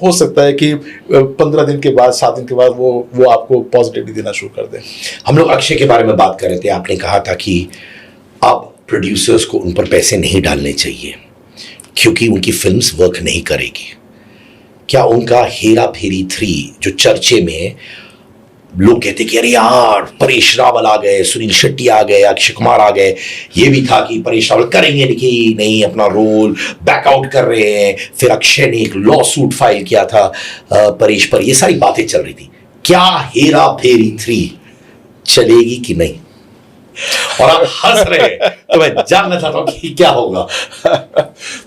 हो सकता है कि 15 दिन के बाद, 7 दिन के बाद वो आपको पॉजिटिविटी देना शुरू कर दे। हम लोग अक्षय के बारे में बात कर रहे थे, आपने कहा था कि अब प्रोड्यूसर्स को उन पर पैसे नहीं डालने चाहिए क्योंकि उनकी फिल्म्स वर्क नहीं करेगी। क्या उनका हेरा फेरी 3 जो चर्चे में लोग कहते कि अरे यार परेश रावल आ गए, सुनील शेट्टी आ गए, अक्षय कुमार आ गए, ये भी था कि परेश रावल करेंगे नहीं अपना रोल बैकआउट कर रहे हैं, फिर अक्षय ने एक लॉ सूट फाइल किया था परेश पर, ये सारी बातें चल रही थी। क्या हेरा फेरी 3 चलेगी कि नहीं? और आप हंस रहे हैं तो मैं जानना चाहता हूं कि क्या होगा।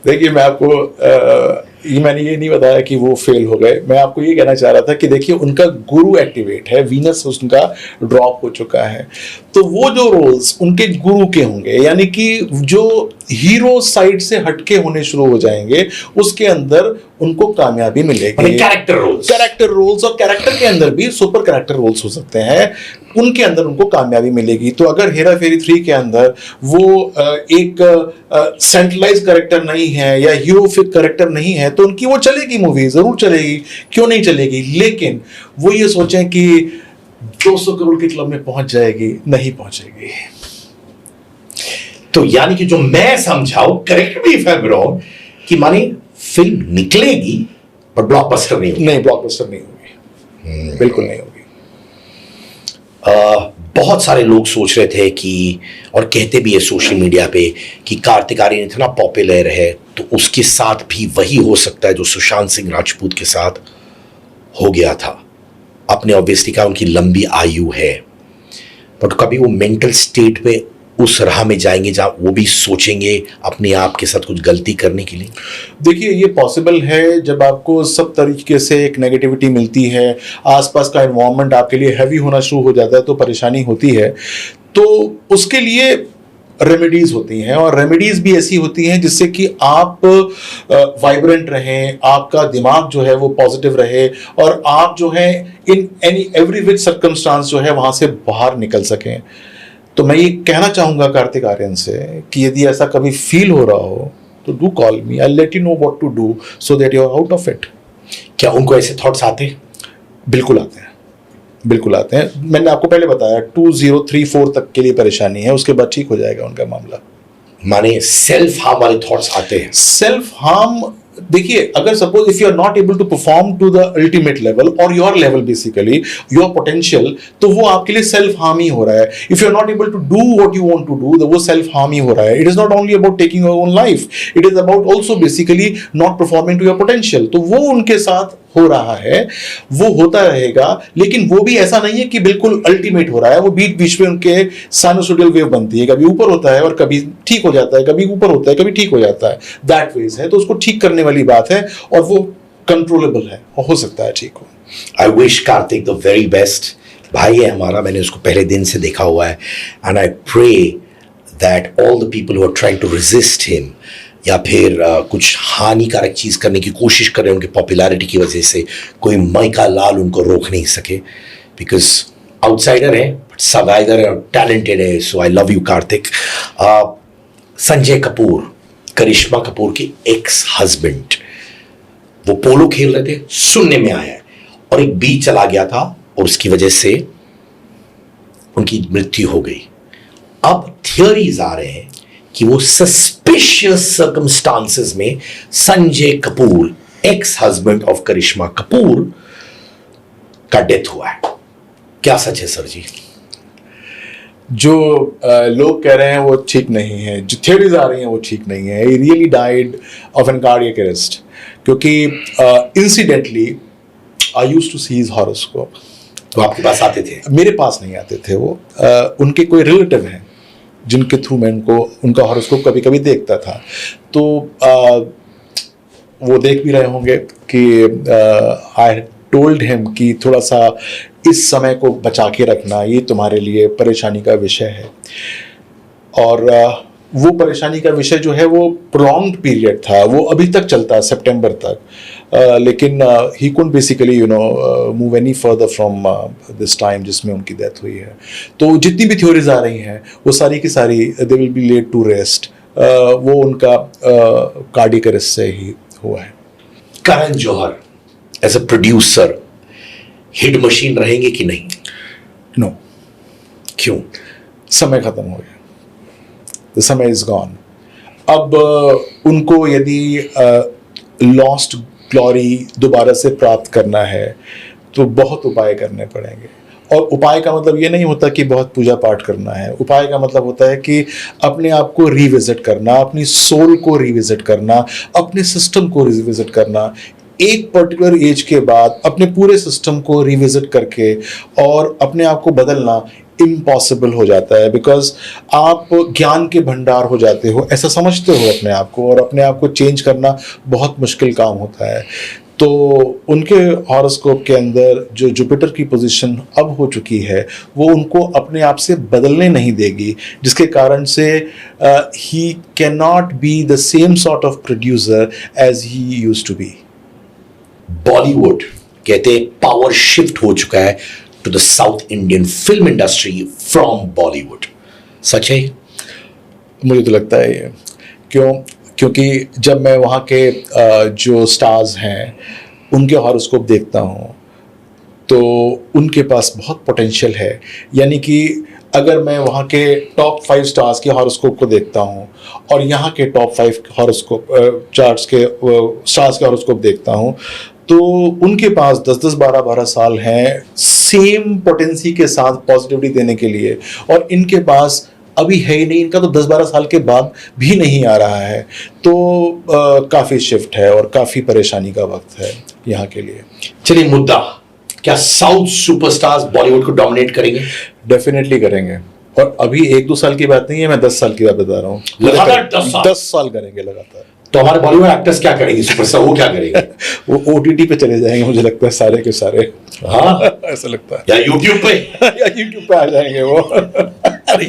देखिए, मैं आपको मैंने ये नहीं बताया कि वो फेल हो गए। मैं आपको ये कहना चाह रहा था कि देखिए, उनका गुरु एक्टिवेट है, वीनस उनका ड्रॉप हो चुका है, तो वो जो रोल्स उनके गुरु के होंगे, यानी कि जो हीरो साइड से हटके होने शुरू हो जाएंगे, उसके अंदर उनको कामयाबी मिलेगी। कैरेक्टर रोल्स और कैरेक्टर के अंदर भी सुपर कैरेक्टर रोल्स हो सकते हैं, उनके अंदर उनको कामयाबी मिलेगी। तो अगर हेरा फेरी 3 के अंदर वो एक सेंट्रलाइज कैरेक्टर नहीं है या हीरोफिक कैरेक्टर नहीं है तो उनकी वो चलेगी, मूवी जरूर चलेगी, क्यों नहीं चलेगी। लेकिन वो ये सोचें कि 200 करोड़ के क्लब में पहुंच जाएगी, नहीं पहुंचेगी। तो यानी कि जो मैं समझाऊं, correct me if I am wrong, कि माने फिल्म निकलेगी पर ब्लॉकबस्टर नहीं होगी। नहीं, ब्लॉकबस्टर नहीं होगी, बिल्कुल नहीं होगी। बहुत सारे लोग सोच रहे थे कि, और कहते भी है सोशल मीडिया पे, कि कार्तिक आर्यन इतना पॉपुलर है तो उसके साथ भी वही हो सकता है जो सुशांत सिंह राजपूत के साथ हो गया था। अपने ऑब्वियसली का उनकी लंबी आयु है, बट कभी वो मेंटल स्टेट में उस राह में जाएंगे जहां वो भी सोचेंगे अपने आप के साथ कुछ गलती करने के लिए? देखिए, ये पॉसिबल है जब आपको सब तरीके से एक नेगेटिविटी मिलती है, आसपास का एनवायरनमेंट आपके लिए हैवी होना शुरू हो जाता है तो परेशानी होती है। तो उसके लिए रेमेडीज होती हैं, और रेमेडीज भी ऐसी होती हैं जिससे कि आप वाइब्रेंट रहें, आपका दिमाग जो है वो पॉजिटिव रहे, और आप जो है in any every which circumstance जो है वहां से बाहर निकल सकें। तो मैं ये कहना चाहूंगा कार्तिक आर्यन से कि यदि ऐसा कभी फील हो रहा हो तो do call me, I let you know what to do so that you are out of it. क्या उनको ऐसे थॉट्स आते हैं? बिल्कुल आते हैं, बिल्कुल आते हैं। मैंने आपको पहले बताया 2034 तक के लिए परेशानी है, उसके बाद ठीक हो जाएगा उनका मामला। माने सेल्फ हार्म वाले थॉट्स आते हैं? सेल्फ हार्म देखिए, अगर suppose if you are not able to perform to the ultimate level और your level basically your potential, तो वो आपके लिए सेल्फ हार्म ही हो रहा है. If you are not able to do what you want to do, तो वो सेल्फ हार्म ही हो रहा है. It is not only about taking your own life, it is about also basically not performing to your potential. तो वो उनके साथ हो रहा है, वो होता रहेगा. लेकिन वो भी ऐसा नहीं है कि बिल्कुल अल्टीमेट हो रहा है. वो बीच बीच में उनके साइनोसॉइडल वेव बनती है, कभी ऊपर होता है और कभी ठीक हो जाता है, कभी ऊपर होता है, कभी ठीक हो जाता है. दैट वेज है, तो उसको ठीक करने वाली बात है और वो कंट्रोलेबल है और हो सकता है ठीक हो. I wish Kartik the very best. भाई है हमारा, मैंने उसको पहले दिन से देखा हुआ है. And I pray that all the people who are trying to resist him या फिर कुछ हानिकारक चीज़ करने की कोशिश कर रहे हैं उनकी पॉपुलैरिटी की वजह से, कोई माइका लाल उनको रोक नहीं सके. बिकॉज आउटसाइडर है बट सर्वाइवर है और टैलेंटेड है. So I love you Kartik. Sanjay Kapoor, Karishma Kapoor के एक्स हस्बैंड, वो पोलो खेल रहे थे, सुनने में आया है, और एक बीच चला गया था और उसकी वजह से उनकी मृत्यु हो गई. अब थियरीज आ रहे हैं कि वो सस्पिशियस सर्कमस्टांसेस में Sanjay Kapoor, ex husband of Karisma Kapoor, का डेथ हुआ है. क्या सच है सर जी? जो लोग कह रहे हैं वो ठीक नहीं है, जो थियरीज आ रही हैं वो ठीक नहीं है. He really died of an cardiac arrest, क्योंकि incidentally I used to see his horoscope. तो आपके पास आते थे? मेरे पास नहीं आते थे वो. उनके कोई रिलेटिव हैं जिनके थ्रू मैं उनका हॉरोस्कोप कभी कभी देखता था. तो वो देख भी रहे होंगे कि आई टोल्ड हिम कि थोड़ा सा इस समय को बचा के रखना, ये तुम्हारे लिए परेशानी का विषय है. और वो परेशानी का विषय जो है वो प्रोलॉन्ग्ड पीरियड था, वो अभी तक चलता है सितंबर तक. लेकिन he couldn't basically move any further from this time जिसमें उनकी डेथ हुई है. तो जितनी भी थ्योरीज आ रही हैं वो सारी की सारी they will be led to rest. वो उनका कार्डियक अरेस्ट से ही हुआ है. Karan Johar as a producer hit machine रहेंगे कि नहीं? नो. क्यों? समय खत्म हो गया. द समय इज गॉन. अब उनको यदि लॉस्ट ग्लोरी दोबारा से प्राप्त करना है तो बहुत उपाय करने पड़ेंगे. और उपाय का मतलब ये नहीं होता कि बहुत पूजा पाठ करना है. उपाय का मतलब होता है कि अपने आप को रिविजिट करना, अपनी सोल को रिविजिट करना, अपने सिस्टम को रिविजिट करना. एक पर्टिकुलर एज के बाद अपने पूरे सिस्टम को रिविजिट करके और अपने आप को बदलना इम्पॉसिबल हो जाता है. बिकॉज आप ज्ञान के भंडार हो जाते हो, ऐसा समझते हो अपने आप को, और अपने आप को चेंज करना बहुत मुश्किल काम होता है. तो उनके हॉरोस्कोप के अंदर जो जुपिटर की पोजीशन अब हो चुकी है वो उनको अपने आप से बदलने नहीं देगी, जिसके कारण से he can not be the same sort of producer as he used to be. Bollywood कहते हैं पावर शिफ्ट हो चुका है to the South Indian film industry from Bollywood. सच है? मुझे तो लगता है ये. क्योंकि जब मैं वहाँ के जो स्टार्स हैं उनके हॉरोस्कोप देखता हूँ तो उनके पास बहुत पोटेंशियल है. यानी कि अगर मैं वहाँ के टॉप 5 स्टार्स के हॉरोस्कोप को देखता हूँ और यहाँ के टॉप 5 हॉरोस्कोप चार्ट्स के स्टार्स के हॉरोस्कोप देखता हूँ तो उनके पास 10-10, 12-12 साल हैं सेम पोटेंसी के साथ पॉजिटिविटी देने के लिए, और इनके पास अभी है ही नहीं. इनका तो 10-12 साल के बाद भी नहीं आ रहा है. तो काफ़ी शिफ्ट है और काफ़ी परेशानी का वक्त है यहाँ के लिए. चलिए मुद्दा, क्या साउथ सुपरस्टार्स बॉलीवुड को डोमिनेट करेंगे? डेफिनेटली करेंगे. और अभी 1-2 साल की बात नहीं है, मैं 10 साल की बात बता रहा हूँ. लगातार 10 साल करेंगे लगातार. तो हमारे बॉलीवुड एक्टर्स क्या करेंगे? सुपरस्टार वो क्या करेंगे? वो OTT पे चले जाएंगे मुझे लगता है सारे के सारे. हाँ ऐसा लगता है. या यूट्यूब पे या यूट्यूब पे आ जाएंगे वो. अरे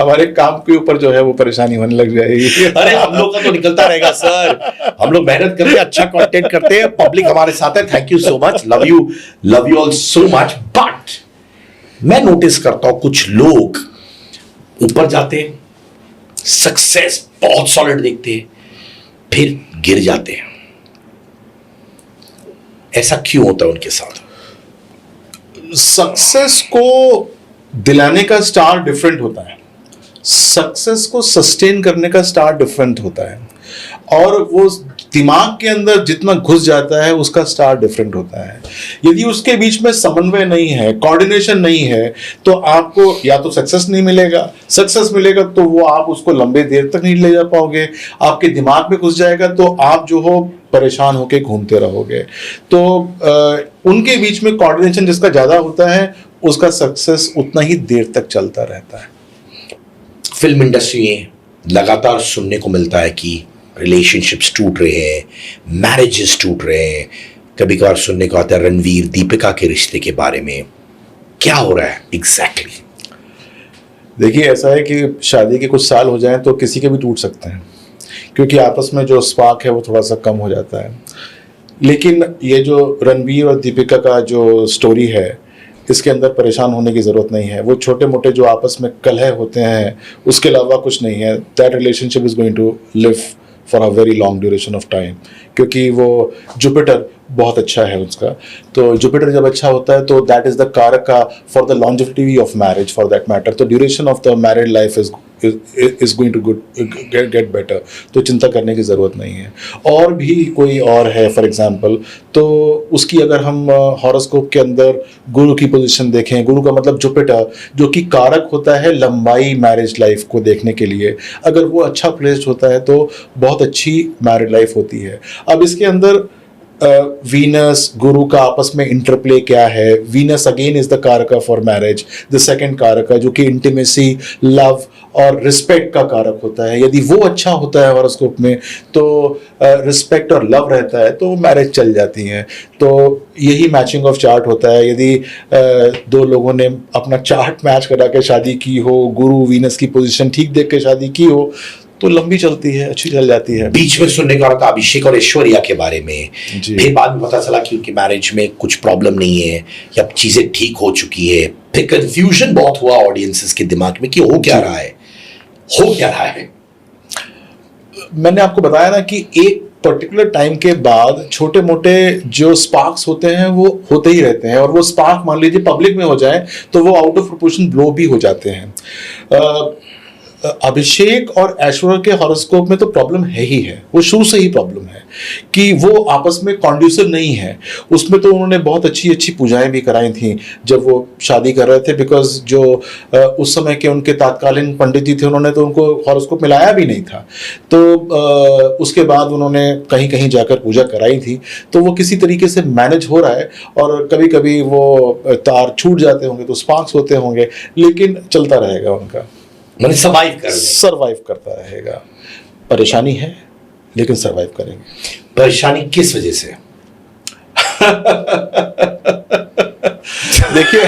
हमारे काम के ऊपर जो है वो परेशानी होने लग जाएगी. अरे हम लोग का तो निकलता रहेगा सर. हम लोग मेहनत करते हैं, अच्छा कंटेंट करते हैं, पब्लिक हमारे साथ है. Thank you so much. Love you all so much. But मैं नोटिस करता हूं कुछ लोग ऊपर जाते हैं, सक्सेस बहुत सॉलिड देखते हैं, फिर गिर जाते हैं. ऐसा क्यों होता है उनके साथ? सक्सेस को दिलाने का स्टार डिफरेंट होता है, सक्सेस को सस्टेन करने का स्टार डिफरेंट होता है. और वो दिमाग के अंदर जितना घुस जाता है उसका स्टार डिफरेंट होता है। यदि उसके बीच में समन्वय नहीं है, कोऑर्डिनेशन नहीं है, तो आपको या तो सक्सेस नहीं मिलेगा, सक्सेस मिलेगा तो वो आप उसको लंबे देर तक नहीं ले जा पाओगे, आपके दिमाग में घुस जाएगा तो आप जो हो परेशान होके घूमते रहोगे। तो उनके बीच में कोऑर्डिनेशन जिसका ज्यादा होता है उसका सक्सेस उतना ही देर तक चलता रहता है। फिल्म इंडस्ट्री में लगातार सुनने को मिलता है कि रिलेशनशिप्स टूट रहे हैं, मैरिजेस टूट रहे हैं, कभी कभार सुनने को आता है रणवीर दीपिका के रिश्ते के बारे में। क्या हो रहा है एग्जैक्टली? देखिए, ऐसा है कि शादी के कुछ साल हो जाएं तो किसी के भी टूट सकते हैं, क्योंकि आपस में जो स्पार्क है वो थोड़ा सा कम हो जाता है। लेकिन ये जो रणवीर और दीपिका का जो स्टोरी है, इसके अंदर परेशान होने की ज़रूरत नहीं है। वो छोटे मोटे जो आपस में कलह होते हैं उसके अलावा कुछ नहीं है। That relationship is going to live for a very long duration of time, क्योंकि वो जुपिटर बहुत अच्छा है उसका। तो जुपिटर जब अच्छा होता है तो दैट इज़ द कारक for the longevity of marriage for that matter. तो duration of the married life is going to get better. तो चिंता करने की ज़रूरत नहीं है। और भी कोई और है फॉर एग्जांपल, तो उसकी अगर हम हॉरोस्कोप के अंदर गुरु की पोजीशन देखें, गुरु का मतलब जुपिटर, जो कि कारक होता है लंबाई मैरिज लाइफ को देखने के लिए, अगर वो अच्छा प्लेस्ड होता है तो बहुत अच्छी मैरिड लाइफ होती है। अब इसके अंदर वीनस गुरु का आपस में इंटरप्ले क्या है? वीनस अगेन इज द कारक फॉर मैरिज, द सेकंड कारक जो कि इंटीमेसी, लव और रिस्पेक्ट का कारक होता है। यदि वो अच्छा होता है हॉरोस्कोप में तो रिस्पेक्ट और लव रहता है तो मैरिज चल जाती है। तो यही मैचिंग ऑफ चार्ट होता है। यदि दो लोगों ने अपना चार्ट मैच करा के शादी की हो, गुरु वीनस की पोजीशन ठीक देख के शादी की हो, तो लंबी चलती है, अच्छी चल जाती है। बीच में सुनने को आ रहा था अभिषेक और ऐश्वर्या के बारे में, फिर बाद में पता चला कि उनकी मैरिज में कुछ प्रॉब्लम नहीं है या चीजें ठीक हो चुकी है। फिर कंफ्यूजन बहुत हुआ ऑडियंसेस के दिमाग में कि हो क्या रहा है, हो क्या रहा है। मैंने आपको बताया ना कि एक पर्टिकुलर टाइम के बाद छोटे मोटे जो स्पार्क्स होते हैं वो होते ही रहते हैं, और वो स्पार्क मान लीजिए पब्लिक में हो जाए तो वो आउट ऑफ प्रोपोर्शन ब्लो भी हो जाते हैं। अभिषेक और ऐश्वर्या के हॉरोस्कोप में तो प्रॉब्लम है ही है, वो शुरू से ही प्रॉब्लम है कि वो आपस में कॉन्ड्यूसिव नहीं है। उसमें तो उन्होंने बहुत अच्छी अच्छी पूजाएं भी कराई थी जब वो शादी कर रहे थे, बिकॉज जो उस समय के उनके तात्कालीन पंडित जी थे उन्होंने तो उनको हॉरोस्कोप मिलाया भी नहीं था। तो उसके बाद उन्होंने कहीं कहीं जाकर पूजा कराई थी, तो वो किसी तरीके से मैनेज हो रहा है। और कभी कभी वो तार छूट जाते होंगे तो स्पार्क्स होते होंगे, लेकिन चलता रहेगा उनका, मैंने सरवाइव करता रहेगा। परेशानी है लेकिन सरवाइव करेंगे। परेशानी किस वजह से? देखिए,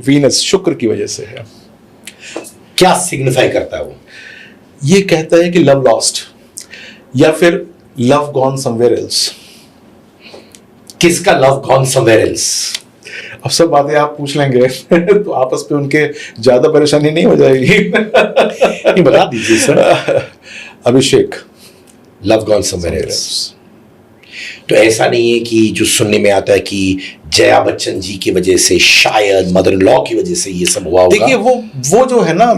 वीनस शुक्र की वजह से है। क्या सिग्निफाई करता है वो? ये कहता है कि लव लॉस्ट या फिर लव गॉन समवेयर एल्स। किसका लव गॉन समवेयर एल्स? अब सब बातें आप पूछ लेंगे तो आपस में उनके ज्यादा परेशानी नहीं हो जाएगी। नहीं, बता दीजिए सर। अभिषेक लव गॉन समवेयर एल्स। तो ऐसा नहीं है कि जो सुनने में आता है कि जया बच्चन जी की वजह से, शायद मदर इन लॉ की वजह से ये सब हुआ होगा? देखिए, वो जो है ना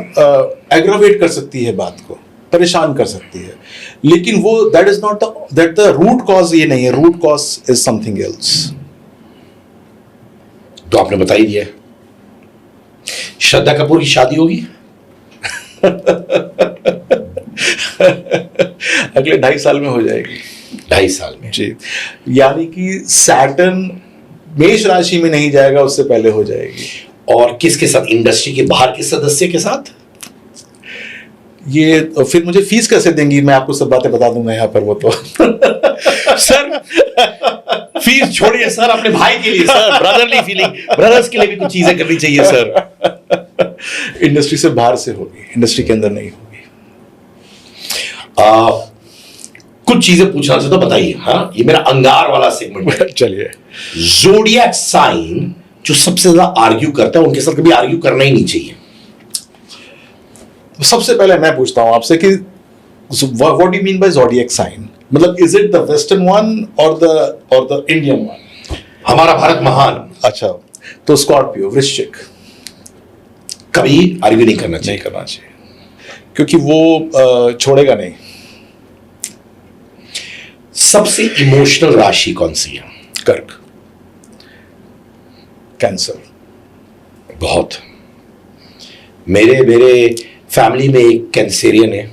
एग्रावेट कर सकती है बात को, परेशान कर सकती है, लेकिन वो that is not the root cause. ये नहीं है, root cause is something else. तो आपने बता ही दिया। श्रद्धा कपूर की शादी होगी अगले 2.5 साल में हो जाएगी। 2.5 साल में जी, यानी कि सैटर्न मेष राशि में नहीं जाएगा, उससे पहले हो जाएगी। और किसके साथ? इंडस्ट्री के बाहर के सदस्य के साथ? ये फिर मुझे फीस कैसे देंगी? मैं आपको सब बातें बता दूंगा यहाँ पर। वो तो सर फीस छोड़िए सर, अपने भाई के लिए सर, ब्रदरली फीलिंग, ब्रदर्स के लिए भी कुछ चीजें करनी चाहिए सर। इंडस्ट्री से बाहर से होगी, इंडस्ट्री के अंदर नहीं होगी। कुछ चीजें पूछना चाहता तो बताइए। हाँ, ये मेरा अंगार वाला सेगमेंट है। चलिए। ज़ोडिएक साइन जो सबसे ज्यादा आर्ग्यू करता है, उनके साथ कभी आर्ग्यू करना ही नहीं चाहिए। सबसे पहले मैं पूछता हूं आपसे कि what do you mean by zodiac sign? मतलब is it the western one और द इंडियन वन? हमारा भारत महान। अच्छा, तो स्कॉर्पियो, वृश्चिक। कभी आर्ग्यू नहीं करना चाहिए। नहीं करना चाहिए, क्योंकि वो छोड़ेगा नहीं। सबसे इमोशनल राशि कौन सी है? कर्क, कैंसर। बहुत। मेरे फैमिली में एक कैंसेरियन है,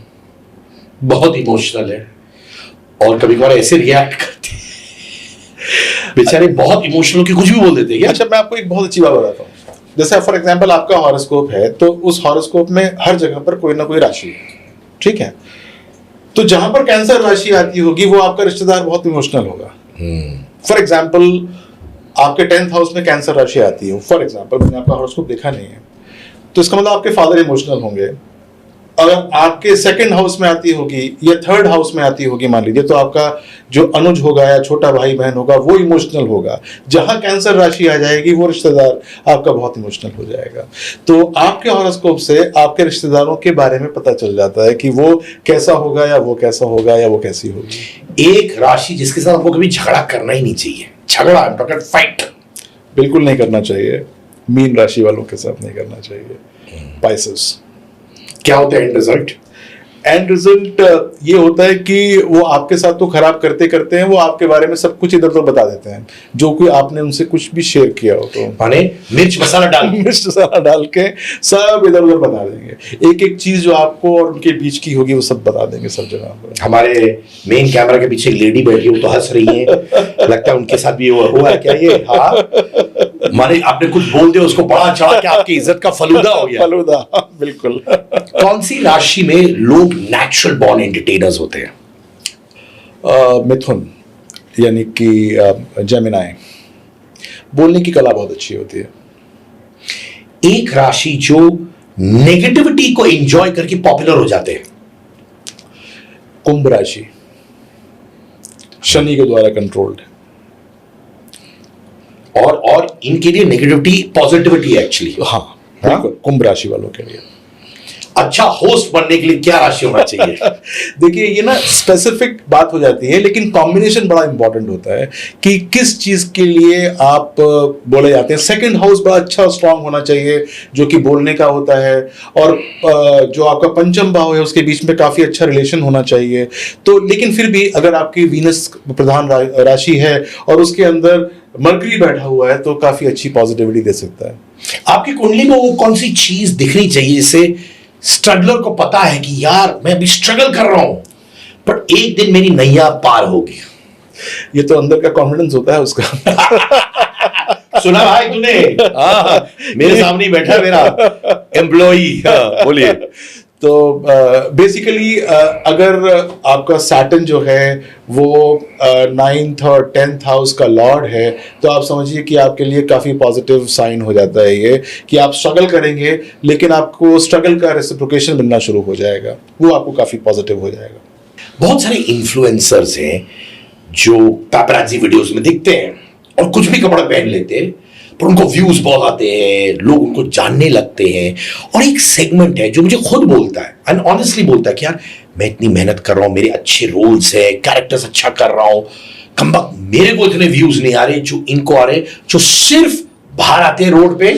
बहुत इमोशनल है और कभी कभार ऐसे रिएक्ट करते हैं बेचारे, बहुत इमोशनल की कुछ भी बोल देते हैं। अच्छा, मैं आपको एक बहुत अच्छी बात बताता हूँ। जैसे फॉर एग्जांपल आपका हॉरोस्कोप है, तो उस हॉरोस्कोप में हर जगह पर कोई ना कोई राशि है, ठीक है? तो जहां पर कैंसर राशि आती होगी वो आपका रिश्तेदार बहुत इमोशनल होगा। फॉर एग्जांपल आपके 10th हाउस में कैंसर राशि आती है, फॉर एग्जांपल, मैंने आपका हॉरोस्कोप देखा नहीं है, तो इसका मतलब आपके फादर इमोशनल होंगे। अगर आपके 2nd हाउस में आती होगी या 3rd हाउस में आती होगी मान लीजिए, तो आपका जो अनुज होगा या छोटा भाई बहन होगा वो इमोशनल होगा। जहां कैंसर राशि आ जाएगी वो रिश्तेदार आपका बहुत इमोशनल हो जाएगा। तो आपके हॉरोस्कोप से आपके रिश्तेदारों के बारे में पता चल जाता है कि वो कैसा होगा या वो कैसा होगा या वो कैसी होगी। एक राशि जिसके साथ आपको कभी झगड़ा करना ही नहीं चाहिए, झगड़ा, फाइट बिल्कुल नहीं करना चाहिए। मीन राशि वालों के साथ नहीं करना चाहिए। पाइसेस, क्या होता है एंड रिजल्ट? एंड रिजल्ट ये होता है कि वो आपके साथ तो खराब करते करते हैं, वो आपके बारे में सब कुछ इधर उधर बता देते हैं, जो कोई आपने उनसे कुछ भी शेयर किया हो तो। माने मिर्च मसाला डाल के सब इधर उधर बता देंगे। एक एक चीज जो आपको और उनके बीच की होगी वो सब बता देंगे सब जगह पर। हमारे मेन कैमरा के पीछे एक लेडी बैठी है, तो हंस रही है, लगता है उनके साथ भी हुआ है क्या ये? हाँ, माने आपने कुछ बोल दिया उसको बड़ा चढ़ा के आपकी इज्जत का फलूदा हो गया। फलूदा, बिल्कुल। कौन सी राशि में लोग नेचुरल बॉर्न एंटरटेनर्स होते हैं? मिथुन, यानी कि जेमिनाई, बोलने की कला बहुत अच्छी होती है। एक राशि जो नेगेटिविटी को एंजॉय करके पॉपुलर हो जाते हैं? कुंभ राशि, शनि के द्वारा कंट्रोल्ड है। और इनके लिए नेगेटिविटी पॉजिटिविटी है एक्चुअली। हाँ, बिल्कुल, कुंभ राशि वालों के लिए। अच्छा होस्ट बनने के लिए क्या राशि होना चाहिए? देखिए, ये ना स्पेसिफिक बात हो जाती है, लेकिन कॉम्बिनेशन बड़ा इंपॉर्टेंट होता है कि किस चीज के लिए आप बोले जाते हैं। 2nd हाउस बड़ा अच्छा स्ट्रांग होना चाहिए, जो कि बोलने का होता है, और जो आपका पंचम भाव है उसके बीच में काफी अच्छा रिलेशन होना चाहिए। तो लेकिन फिर भी अगर आपकी वीनस प्रधान राशि है और उसके अंदर मरकरी बैठा हुआ है तो काफी अच्छी पॉजिटिविटी दे सकता है। आपकी कुंडली में वो कौन सी चीज दिखनी चाहिए जिससे स्ट्रगलर को पता है कि यार मैं अभी स्ट्रगल कर रहा हूं पर एक दिन मेरी नैया पार होगी? ये तो अंदर का कॉन्फिडेंस होता है उसका। सुना भाई तूने? हाँ, मेरे सामने ही बैठा मेरा एम्प्लॉई। बोलिए। तो बेसिकली अगर आपका सैटर्न जो है वो 9th और 10th हाउस का लॉर्ड है, तो आप समझिए कि आपके लिए काफ़ी पॉजिटिव साइन हो जाता है ये, कि आप स्ट्रगल करेंगे लेकिन आपको स्ट्रगल का रेसिप्रोकेशन मिलना शुरू हो जाएगा, वो आपको काफ़ी पॉजिटिव हो जाएगा। बहुत सारे इन्फ्लुएंसर्स हैं जो पैपराजी वीडियोस में दिखते हैं और कुछ भी कपड़ा पहन लेते हैं, पर उनको व्यूज बहुत आते हैं, लोग उनको जानने लगते हैं। और एक सेगमेंट है जो मुझे खुद बोलता है, एंड ऑनेस्टली बोलता है कि यार मैं इतनी मेहनत कर रहा हूं, मेरे अच्छे रोल्स है, कैरेक्टर्स अच्छा कर रहा हूं, कमबख्त मेरे को इतने व्यूज नहीं आ रहे जो इनको आ रहे, जो सिर्फ बाहर आते हैं रोड पे,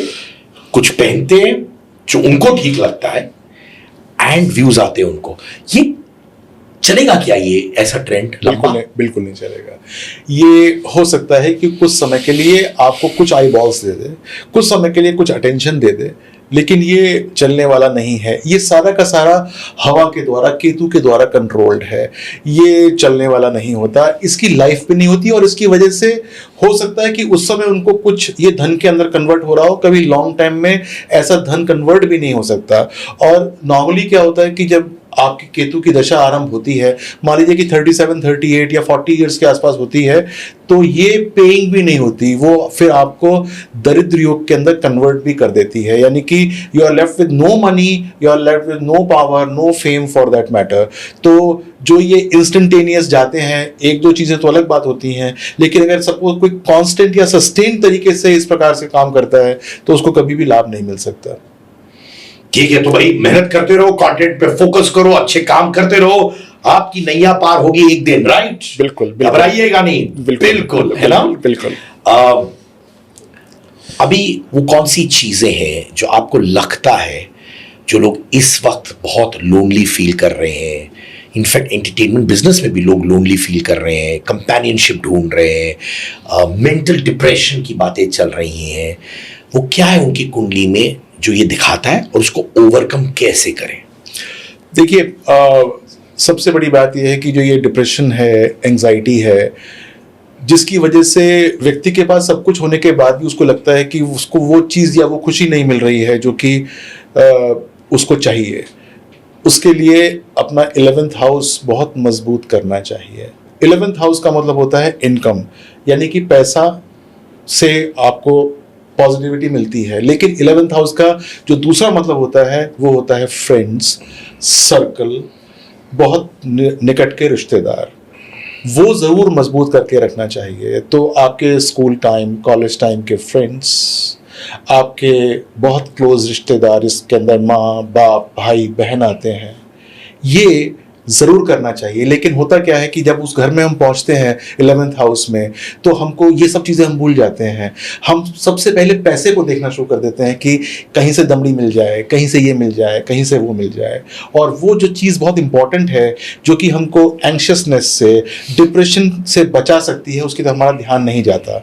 कुछ पहनते हैं जो उनको ठीक लगता है एंड व्यूज आते हैं उनको। ये चलेगा क्या, ये ऐसा ट्रेंड? बिल्कुल नहीं चलेगा। ये हो सकता है कि कुछ समय के लिए आपको कुछ आई बॉल्स दे दे, कुछ समय के लिए कुछ अटेंशन दे दे, लेकिन ये चलने वाला नहीं है। ये सारा का सारा हवा के द्वारा, केतु के द्वारा कंट्रोल्ड है। ये चलने वाला नहीं होता, इसकी लाइफ भी नहीं होती, और इसकी वजह से हो सकता है कि उस समय उनको कुछ ये धन के अंदर कन्वर्ट हो रहा हो, कभी लॉन्ग टाइम में ऐसा धन कन्वर्ट भी नहीं हो सकता। और नॉर्मली क्या होता है कि जब आपकी केतु की दशा आरंभ होती है, मान लीजिए कि 37, 38 या 40 इयर्स के आसपास होती है, तो ये पेइंग भी नहीं होती, वो फिर आपको दरिद्र योग के अंदर कन्वर्ट भी कर देती है। यानी कि you are left with no money, you are left with no power, no fame for that matter. तो जो ये इंस्टेंटेनियस जाते हैं, एक दो चीजें तो अलग बात होती हैं, लेकिन अगर सपोज कोई कांस्टेंट या सस्टेन तरीके से इस प्रकार से काम करता है तो उसको कभी भी लाभ नहीं मिल सकता। ठीक है, तो भाई मेहनत करते रहो, कंटेंट पे फोकस करो, अच्छे काम करते रहो, आपकी नैया पार होगी एक दिन, राइट? बिल्कुल, घबराइएगा नहीं। बिल्कुल, है ना? बिल्कुल। अभी वो कौन सी चीजें हैं जो आपको लगता है जो लोग इस वक्त बहुत लोनली फील कर रहे हैं इनफैक्ट एंटरटेनमेंट बिजनेस में भी लोग लोनली फील कर रहे हैं, कंपेनियनशिप ढूंढ रहे हैं, मेंटल डिप्रेशन की बातें चल रही हैं। वो क्या है उनकी कुंडली में जो ये दिखाता है और उसको ओवरकम कैसे करें? देखिए, सबसे बड़ी बात यह है कि जो ये डिप्रेशन है, एंजाइटी है, जिसकी वजह से व्यक्ति के पास सब कुछ होने के बाद भी उसको लगता है कि उसको वो चीज़ या वो खुशी नहीं मिल रही है जो कि उसको चाहिए, उसके लिए अपना 11th हाउस बहुत मजबूत करना चाहिए। 11th हाउस का मतलब होता है इनकम, यानी कि पैसा से आपको पॉजिटिविटी मिलती है। लेकिन 11th हाउस का जो दूसरा मतलब होता है वो होता है फ्रेंड्स सर्कल, बहुत निकट के रिश्तेदार, वो ज़रूर मजबूत करके रखना चाहिए। तो आपके स्कूल टाइम, कॉलेज टाइम के फ्रेंड्स, आपके बहुत क्लोज रिश्तेदार, इसके अंदर माँ बाप भाई बहन आते हैं, ये ज़रूर करना चाहिए। लेकिन होता क्या है कि जब उस घर में हम पहुंचते हैं 11th हाउस में, तो हमको ये सब चीज़ें हम भूल जाते हैं। हम सबसे पहले पैसे को देखना शुरू कर देते हैं कि कहीं से दमड़ी मिल जाए, कहीं से ये मिल जाए, कहीं से वो मिल जाए। और वो जो चीज़ बहुत इंपॉर्टेंट है जो कि हमको एंग्शियसनेस से, डिप्रेशन से बचा सकती है, उसकी तरफ हमारा ध्यान नहीं जाता।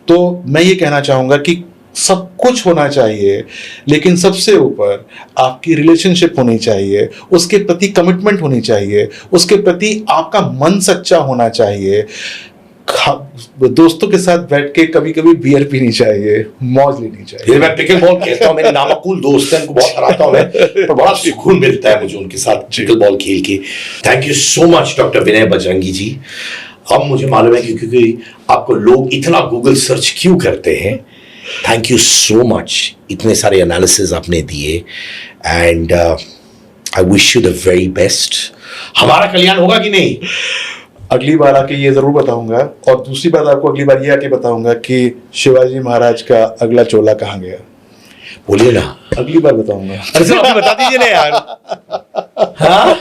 तो मैं ये कहना चाहूँगा कि सब कुछ होना चाहिए, लेकिन सबसे ऊपर आपकी रिलेशनशिप होनी चाहिए, उसके प्रति कमिटमेंट होनी चाहिए, उसके प्रति आपका मन सच्चा होना चाहिए। दोस्तों के साथ बैठ के कभी कभी बियर पीनी चाहिए, मौज लेनी चाहिए। मैं पिकल बॉल खेलता हूँ, मेरे नामाकुल दोस्त हैं, उनको बहुत हराता हूँ मैं, पर बड़ा सुकून मिलता है मुझे उनके साथ पिकल बॉल खेल के। Thank you so much doctor Vinay Bajrangi ji. अब मुझे मालूम है क्योंकि आपको लोग इतना गूगल सर्च क्यों करते हैं। थैंक यू सो मच, इतने सारे एनालिसिस आपने दिए, and I wish you the very best. हमारा कल्याण होगा कि नहीं? अगली बार आके ये जरूर बताऊंगा, और दूसरी बात आपको अगली बार ये आके बताऊंगा कि शिवाजी महाराज का अगला चोला कहाँ गया। बोलिए ना, अगली बार बताऊंगा। अरे सर अभी बता दीजिए ना यार। हाँ,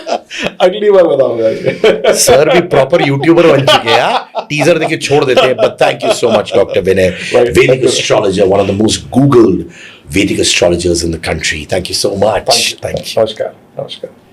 अगली बार बताऊंगा। सर भी प्रॉपर यूट्यूबर बन चुके हैं, टीजर देके छोड़ देते हैं। But thank you so much doctor Vinay, Vedic astrologer, one of the most googled Vedic astrologers in the country. Thank you so much. Thank you. नमस्कार। नमस्कार।